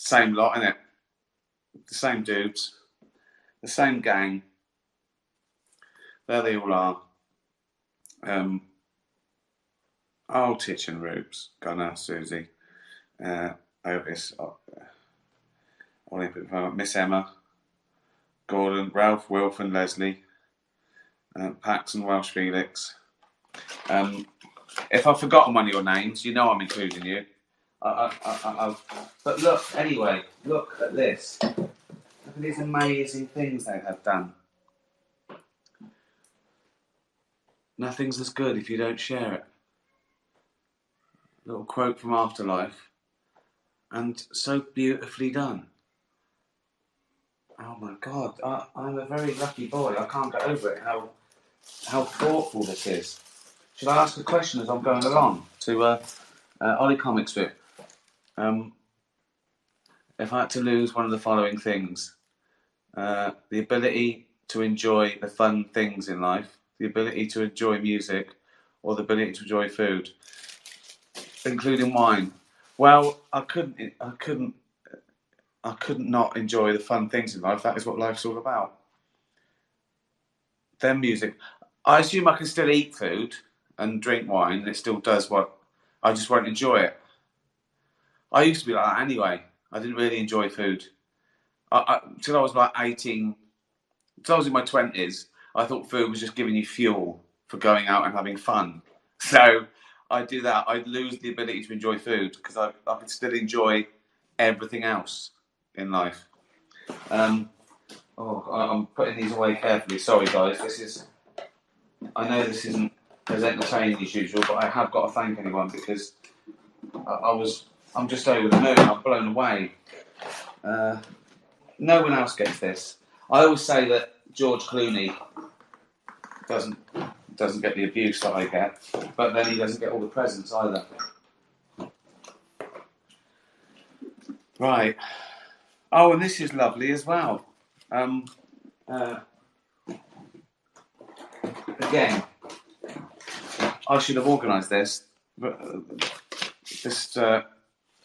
Same lot, innit? The same dudes, the same gang. There they all are. Titch and Rubes, Gunnar, Susie, Otis, Miss Emma, Gordon, Ralph, Wilf and Leslie, Pax and Welsh Felix. If I've forgotten one of your names, you know I'm including you. But look, anyway, look at this. Look at these amazing things they have done. Nothing's as good if you don't share it. Little quote from Afterlife. And so beautifully done. Oh my God, I'm a very lucky boy. I can't get over it, how thoughtful this is. Should I ask a question as I'm going along to Ollie Comic Strip? If I had to lose one of the following things, the ability to enjoy the fun things in life, the ability to enjoy music, or the ability to enjoy food, including wine. Well, I couldn't not enjoy the fun things in life. That is what life's all about. Then music. I assume I can still eat food and drink wine, and it still does what I just won't enjoy it. I used to be like that anyway. I didn't really enjoy food. Till I was like 18, till I was in my 20s, I thought food was just giving you fuel for going out and having fun. So I'd do that. I'd lose the ability to enjoy food because I could still enjoy everything else in life. I'm putting these away carefully. Sorry, guys. I know this isn't as entertaining as usual, but I have got to thank anyone because I'm just over the moon. I'm blown away. No one else gets this. I always say that George Clooney doesn't get the abuse that I get, but then he doesn't get all the presents either. Right. Oh, and this is lovely as well. Again, I should have organised this. But, just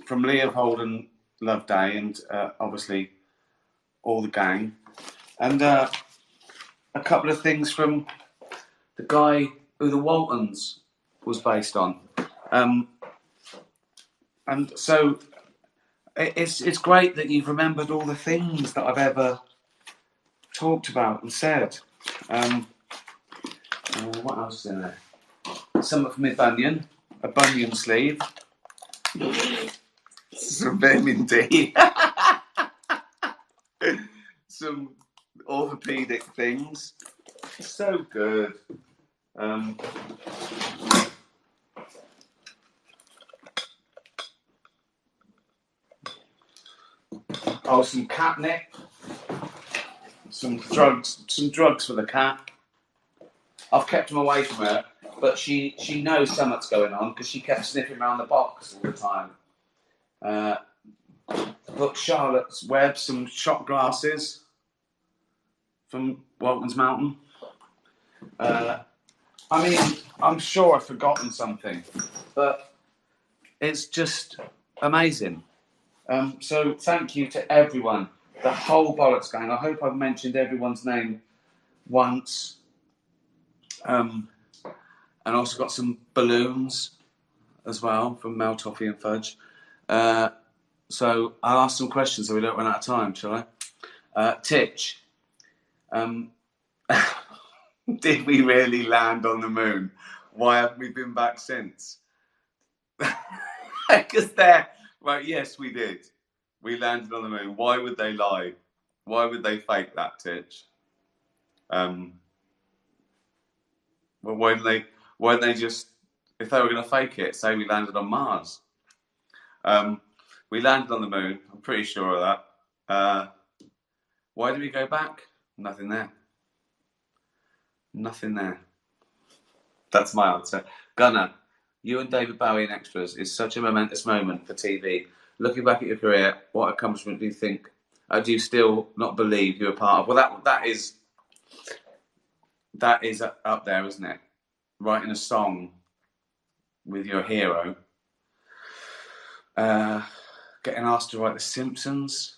from Leopold and Loveday, and obviously all the gang, and a couple of things from the guy who the Waltons was based on, and so it's great that you've remembered all the things that I've ever talked about and said. What else is in there? Something from my bunion, a bunion sleeve, some vitamin D, some orthopedic things. So good. Some catnip, some drugs for the cat. I've kept them away from her, but she knows something's going on because she kept sniffing around the box all the time. Book Charlotte's Web, some shot glasses from Walton's Mountain. I'm sure I've forgotten something, but it's just amazing. So thank you to everyone, the whole Bollocks gang. I hope I've mentioned everyone's name once. And also got some balloons as well from Mel Toffee and Fudge. So I'll ask some questions so we don't run out of time, shall I? Titch, did we really land on the moon? Why haven't we been back since? Because right, yes, we did. We landed on the moon. Why would they lie? Why would they fake that, Titch? Well, weren't they just, if they were going to fake it, say we landed on Mars? We landed on the moon. I'm pretty sure of that. Why did we go back? Nothing there. Nothing there. That's my answer. Gunnar, you and David Bowie in Extras is such a momentous moment for TV. Looking back at your career, what accomplishment do you think? Do you still not believe you were part of? Well, that is up there, isn't it? Writing a song with your hero. getting asked to write The Simpsons,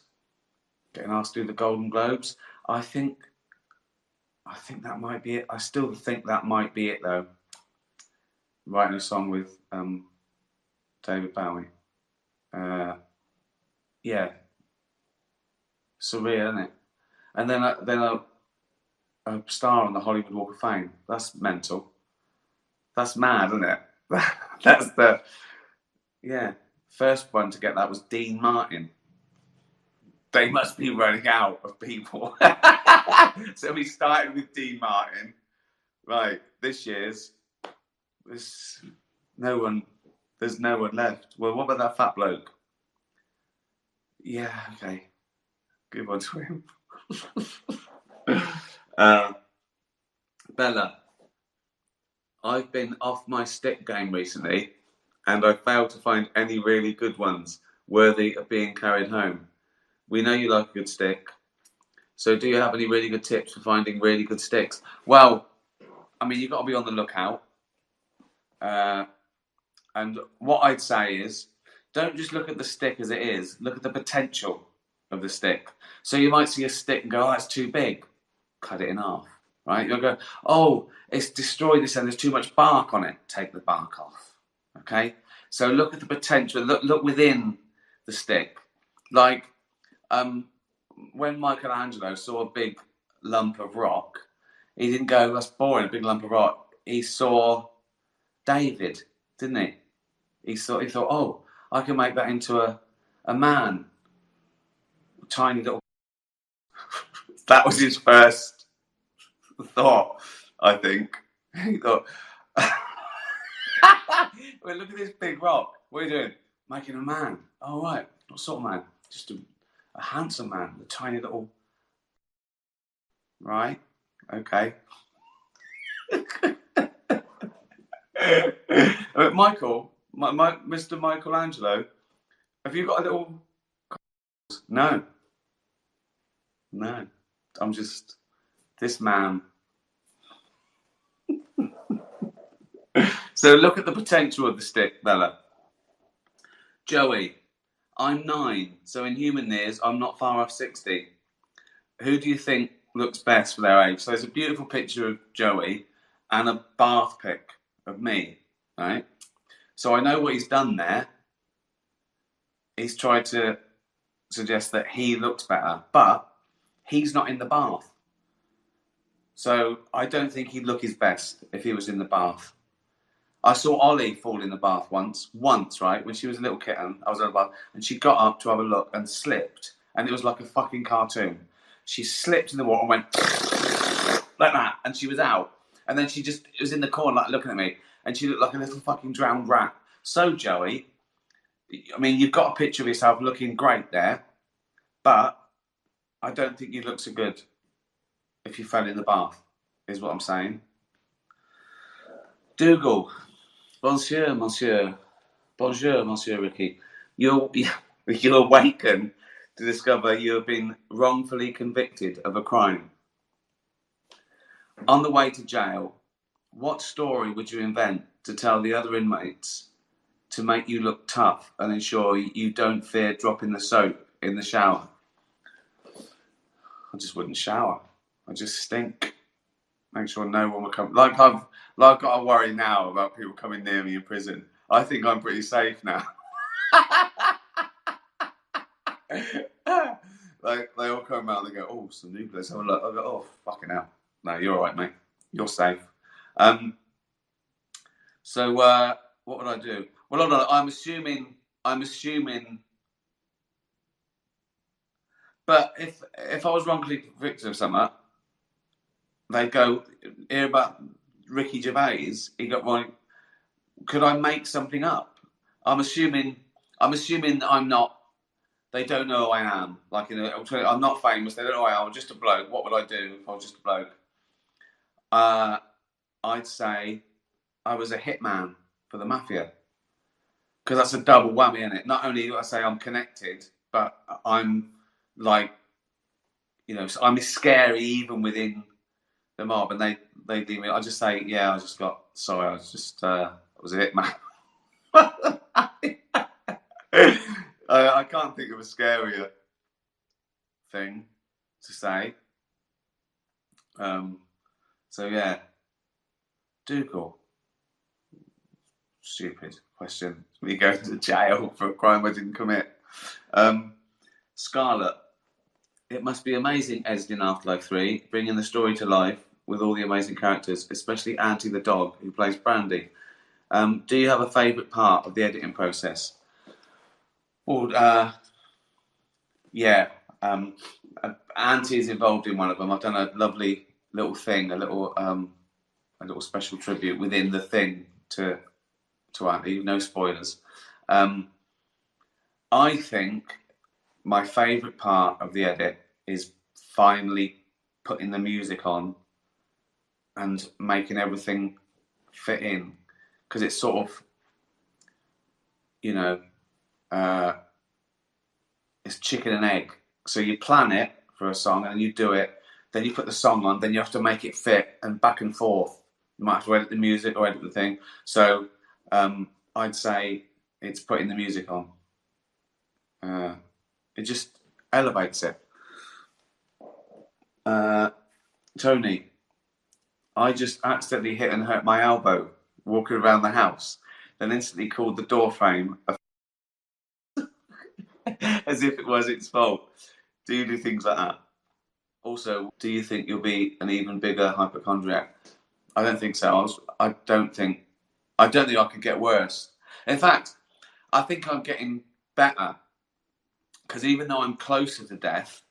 getting asked to do the Golden Globes. I think that might be it. I still think that might be it, though. Writing a song with David Bowie. Yeah. Surreal, isn't it? And then a star on the Hollywood Walk of Fame. That's mental. That's mad, isn't it? That's the... Yeah. First one to get that was Dean Martin. They must be running out of people. So we started with Dean Martin. Right, this year's... There's no one left. Well, what about that fat bloke? Yeah, okay. Good one to him. Bella, I've been off my stick game recently, and I failed to find any really good ones worthy of being carried home. We know you like a good stick, so do you have any really good tips for finding really good sticks? Well, I mean, you've got to be on the lookout. And what I'd say is, don't just look at the stick as it is, look at the potential of the stick. So you might see a stick and go, oh, it's too big. Cut it in half, right? You'll go, oh, it's destroyed this and there's too much bark on it. Take the bark off, okay? So look at the potential, look within the stick. Like, when Michelangelo saw a big lump of rock, he didn't go, that's boring, a big lump of rock. He saw David, didn't he? He thought, oh, I can make that into a man. Tiny little... That was his first thought, I think. He thought, well, look at this big rock. What are you doing? Making a man. Oh, right. What sort of man? Just a handsome man. A tiny little... Right? Okay. Michael, Mr. Michelangelo, have you got a little... No. No. I'm just... This man... So look at the potential of the stick, Bella. Joey, I'm 9, so in human years, I'm not far off 60. Who do you think looks best for their age? So there's a beautiful picture of Joey and a bath pic of me, right? So I know what he's done there. He's tried to suggest that he looks better, but he's not in the bath. So I don't think he'd look his best if he was in the bath. I saw Ollie fall in the bath once, right? When she was a little kitten, I was in the bath, and she got up to have a look and slipped, and it was like a fucking cartoon. She slipped in the water and went like that, and she was out. And then she just was in the corner, like looking at me, and she looked like a little fucking drowned rat. So, Joey, I mean, you've got a picture of yourself looking great there, but I don't think you look so good if you fell in the bath, is what I'm saying. Dougal. Bonjour, monsieur. Bonjour, monsieur Ricky. You'll awaken to discover you have been wrongfully convicted of a crime. On the way to jail, what story would you invent to tell the other inmates to make you look tough and ensure you don't fear dropping the soap in the shower? I just wouldn't shower. I just stink. Make sure no one will come. Like I've got to worry now about people coming near me in prison. I think I'm pretty safe now. Like they all come out and they go, "Oh, some new place." Have a look. I go, "Oh, fucking hell." No, you're all right, mate. You're safe. So what would I do? Well, hold on. I'm assuming. But if I was wrongfully convicted of something, they go, hear about Ricky Gervais, he got wrong. Could I make something up? I'm assuming I'm not, they don't know who I am. Like, I'm not famous, they don't know who I am, I'm just a bloke. What would I do if I was just a bloke? I'd say I was a hitman for the mafia. Because that's a double whammy, isn't it? Not only do I say I'm connected, but I'm like, I'm scary even within the mob, and they leave me. I just say, yeah, I was a hitman. I can't think of a scarier thing to say. So yeah, Dougal. Stupid question. We go to jail for a crime I didn't commit. Scarlett. It must be amazing editing Afterlife 3, bringing the story to life with all the amazing characters, especially Auntie the dog, who plays Brandy. Do you have a favourite part of the editing process? Well, yeah. Auntie is involved in one of them. I've done a lovely little thing, a little special tribute within the thing to Auntie. No spoilers. I think my favourite part of the edit is finally putting the music on and making everything fit in, because it's sort of, you know, it's chicken and egg. So you plan it for a song and you do it, then you put the song on, then you have to make it fit, and back and forth. You might have to edit the music or edit the thing. So I'd say it's putting the music on. It just elevates it. Tony, I just accidentally hit and hurt my elbow walking around the house, then instantly called the door frame as if it was its fault. Do you do things like that? Also, do you think you'll be an even bigger hypochondriac? I don't think so. I don't think I could get worse. In fact, I think I'm getting better, because even though I'm closer to death,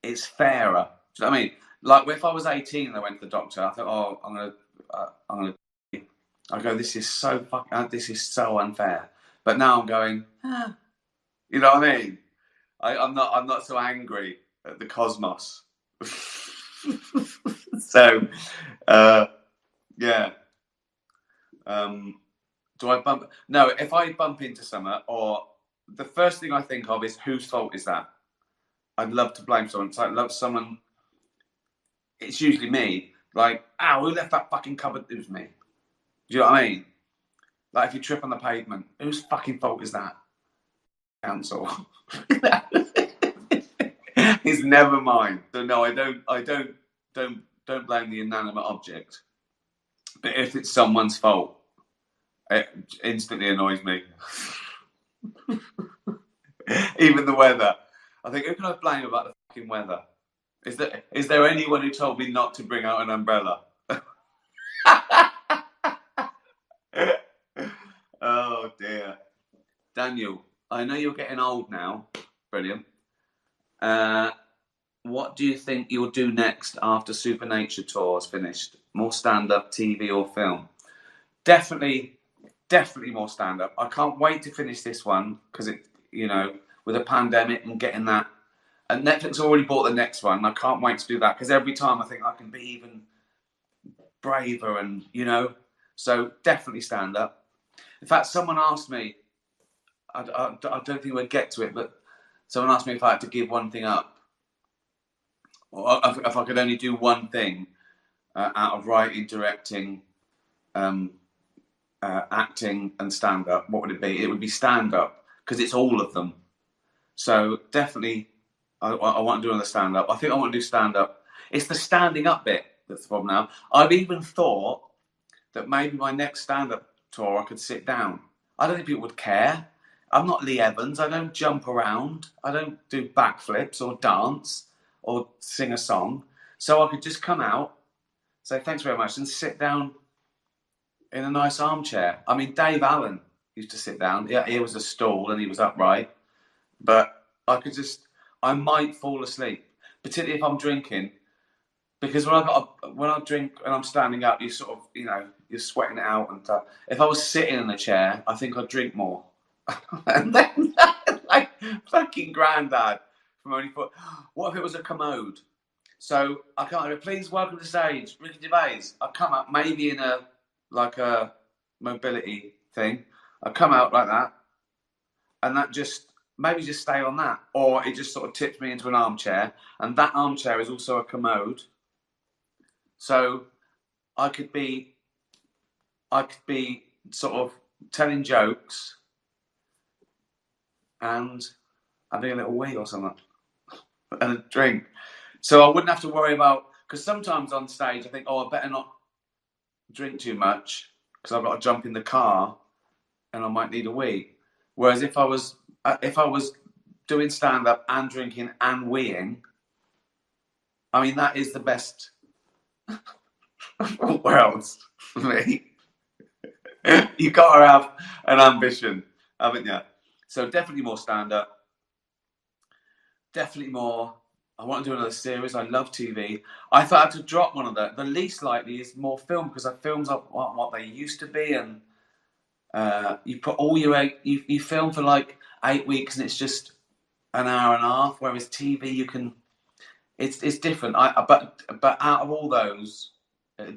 it's fairer. Do you know what I mean? Like, if I was 18 and I went to the doctor, I thought, oh, I'm gonna. I go, this is so unfair. But now I'm going, you know what I mean? I'm not so angry at the cosmos. So, yeah. Do I bump? No, if I bump into someone, or the first thing I think of is, whose fault is that? I'd love to blame someone. So I'd love someone. It's usually me. Like, ow, who left that fucking cupboard? It was me. Do you know what I mean? Like, if you trip on the pavement, whose fucking fault is that? Council. It's never mine. So no, I don't blame the inanimate object. But if it's someone's fault, it instantly annoys me. Even the weather. I think, who can I blame about the fucking weather? Is there anyone who told me not to bring out an umbrella? Oh dear. Daniel, I know you're getting old now. Brilliant. What do you think you'll do next after Supernature Tour is finished? More stand-up, TV or film? Definitely more stand-up. I can't wait to finish this one, because it, you know, with a pandemic and getting that. And Netflix already bought the next one. I can't wait to do that, because every time I think I can be even braver, and, you know. So definitely stand-up. In fact, someone asked me, I don't think we'll get to it, but someone asked me if I had to give one thing up, or if I could only do one thing out of writing, directing, acting and stand-up, what would it be? It would be stand-up, because it's all of them. So definitely, I want to do another stand-up. I think I want to do stand-up. It's the standing up bit that's the problem now. I've even thought that maybe my next stand-up tour I could sit down. I don't think people would care. I'm not Lee Evans. I don't jump around. I don't do backflips or dance or sing a song. So I could just come out, say thanks very much, and sit down in a nice armchair. I mean, Dave Allen used to sit down. Yeah, he was a stool and he was upright. But I might fall asleep, particularly if I'm drinking, because when I drink and I'm standing up, you sort of, you know, you're sweating it out and stuff. If I was sitting in a chair, I think I'd drink more. And then, like, fucking granddad from only foot. What if it was a commode? So I can't. Please welcome to the stage, Ricky Gervais. I come up maybe in a mobility thing. I come out like that, and that maybe just stay on that, or it just sort of tips me into an armchair, and that armchair is also a commode. So I could be sort of telling jokes, and having a little wee or something and a drink. So I wouldn't have to worry about, because sometimes on stage I think, oh, I better not drink too much because I've got to jump in the car and I might need a wee. Whereas if I was doing stand-up and drinking and weeing, I mean, that is the best worlds for me. You got to have an ambition, haven't you? So definitely more stand-up. Definitely more. I want to do another series. I love TV. I thought I had to drop one of the. The least likely is more film, because films are what they used to be, and you put all your you film for like 8 weeks and it's just an hour and a half. Whereas TV, you can. It's different. But out of all those,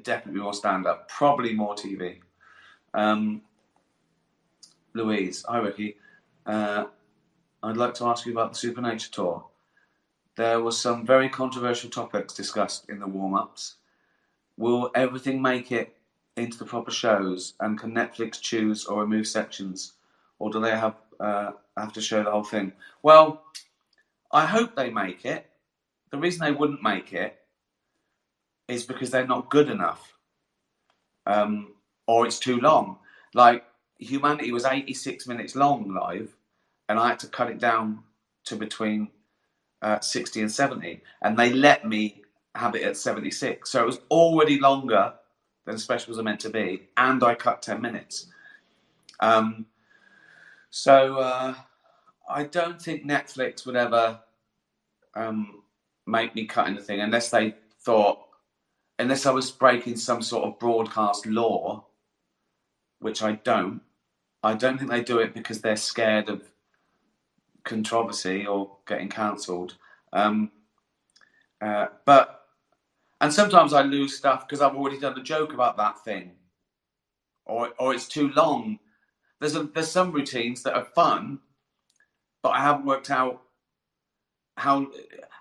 definitely more stand-up. Probably more TV. Louise, hi Ricky. I'd like to ask you about the Supernature tour. There was some very controversial topics discussed in the warm-ups. Will everything make it into the proper shows, and can Netflix choose or remove sections, or do they have to show the whole thing? Well, I hope they make it. The reason they wouldn't make it is because they're not good enough, or it's too long. Like, Humanity was 86 minutes long live, and I had to cut it down to between 60 and 70, and they let me have it at 76. So it was already longer than specials are meant to be, and I cut 10 minutes. So I don't think Netflix would ever make me cut anything unless they thought, unless I was breaking some sort of broadcast law, which I don't. I don't think they do it because they're scared of controversy or getting cancelled. And sometimes I lose stuff because I've already done a joke about that thing, or it's too long. There's some routines that are fun, but I haven't worked out how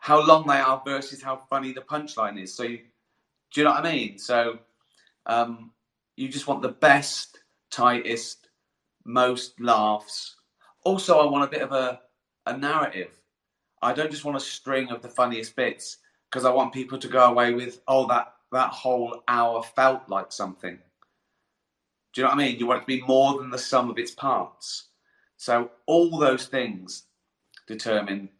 long they are versus how funny the punchline is. So do you know what I mean? So you just want the best, tightest, most laughs. Also, I want a bit of a narrative. I don't just want a string of the funniest bits, because I want people to go away with, oh, that whole hour felt like something. Do you know what I mean? You want it to be more than the sum of its parts. So all those things determine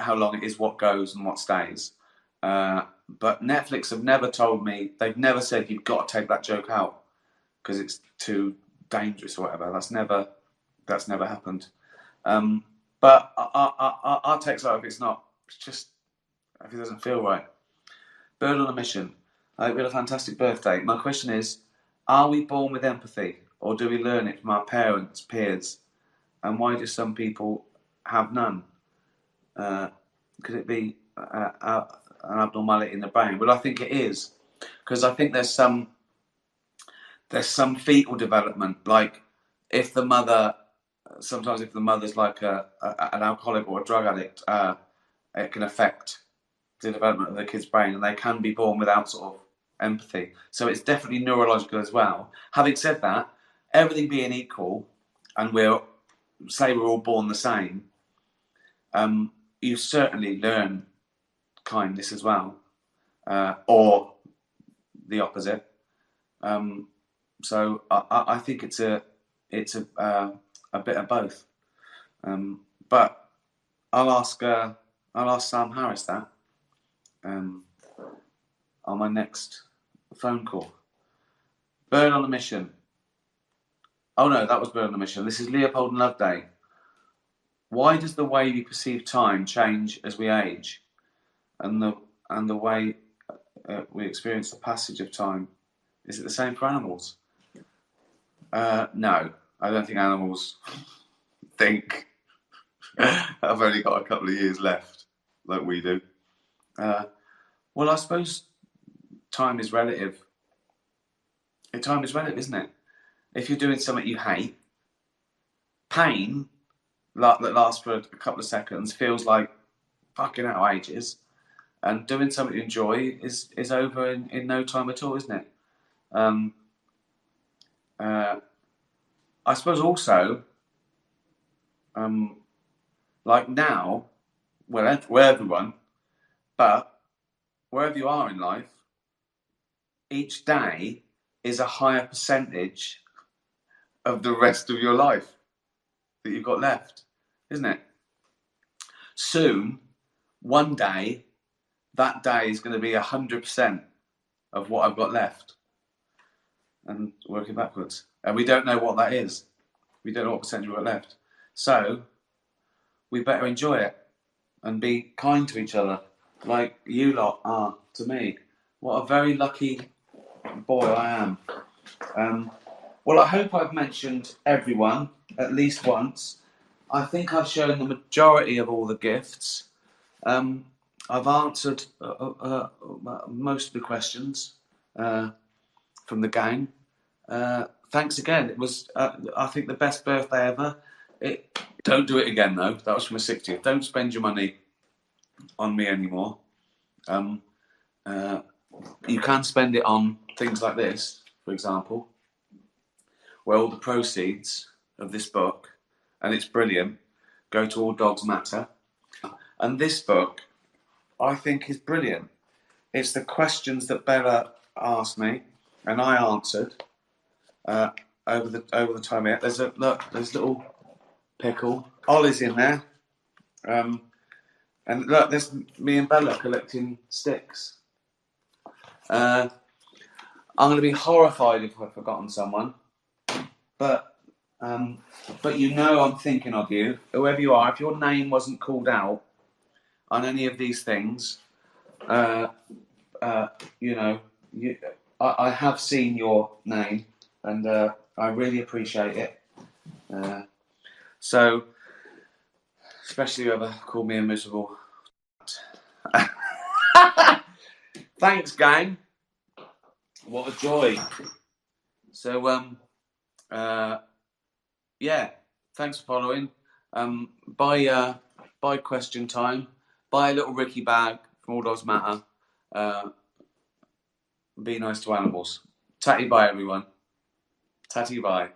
how long it is, what goes and what stays. But Netflix have never told me, they've never said you've got to take that joke out because it's too dangerous or whatever. That's never happened. But I'll take so if it's not. It's just if it doesn't feel right. Bird on a mission. I hope you had a fantastic birthday. My question is, are we born with empathy, or do we learn it from our parents, peers? And why do some people have none? Could it be an abnormality in the brain? Well, I think it is, because I think there's some fetal development. Like if the mother's like an alcoholic or a drug addict, it can affect the development of the kid's brain, and they can be born without sort of empathy. So it's definitely neurological as well. Having said that, everything being equal, and we're all born the same, you certainly learn kindness as well, or the opposite. So I think it's a bit of both. But I'll ask Sam Harris that on my next phone call. Bird on a mission. Oh no, that was Bird on a mission. This is Leopold and Loveday. Why does the way we perceive time change as we age, and the way we experience the passage of time? Is it the same for animals? No, I don't think animals think I've only got a couple of years left like we do. Well, I suppose time is relative. Time is relative, isn't it? If you're doing something you hate, pain that lasts for a couple of seconds feels like fucking hell ages, and doing something you enjoy is over in no time at all, isn't it? I suppose also Like now, well, we're everyone, but wherever you are in life, each day is a higher percentage of the rest of your life that you've got left, isn't it? Soon, one day, that day is going to be 100% of what I've got left. And working backwards. And we don't know what that is. We don't know what percentage we've got left. So, we better enjoy it and be kind to each other, like you lot are to me. What a very lucky boy I am. Well, I hope I've mentioned everyone at least once. I think I've shown the majority of all the gifts. I've answered most of the questions from the gang. Thanks again. It was, I think, the best birthday ever. Don't do it again, though. That was for my 60th. Don't spend your money on me anymore. You can spend it on things like this, for example, where all the proceeds of this book, and it's brilliant, go to All Dogs Matter. And this book, I think, is brilliant. It's the questions that Bella asked me, and I answered over the time here. There's a little pickle. Ollie's in there, and look, there's me and Bella collecting sticks. I'm going to be horrified if I've forgotten someone, but you know I'm thinking of you, whoever you are. If your name wasn't called out on any of these things, you know, I have seen your name, and I really appreciate it. So, especially whoever called me a miserable. Thanks, gang. What a joy. So, yeah, thanks for following. Buy question time. Buy a little Ricky bag from All Dogs Matter. Be nice to animals. Tatty bye, everyone. Tatty bye.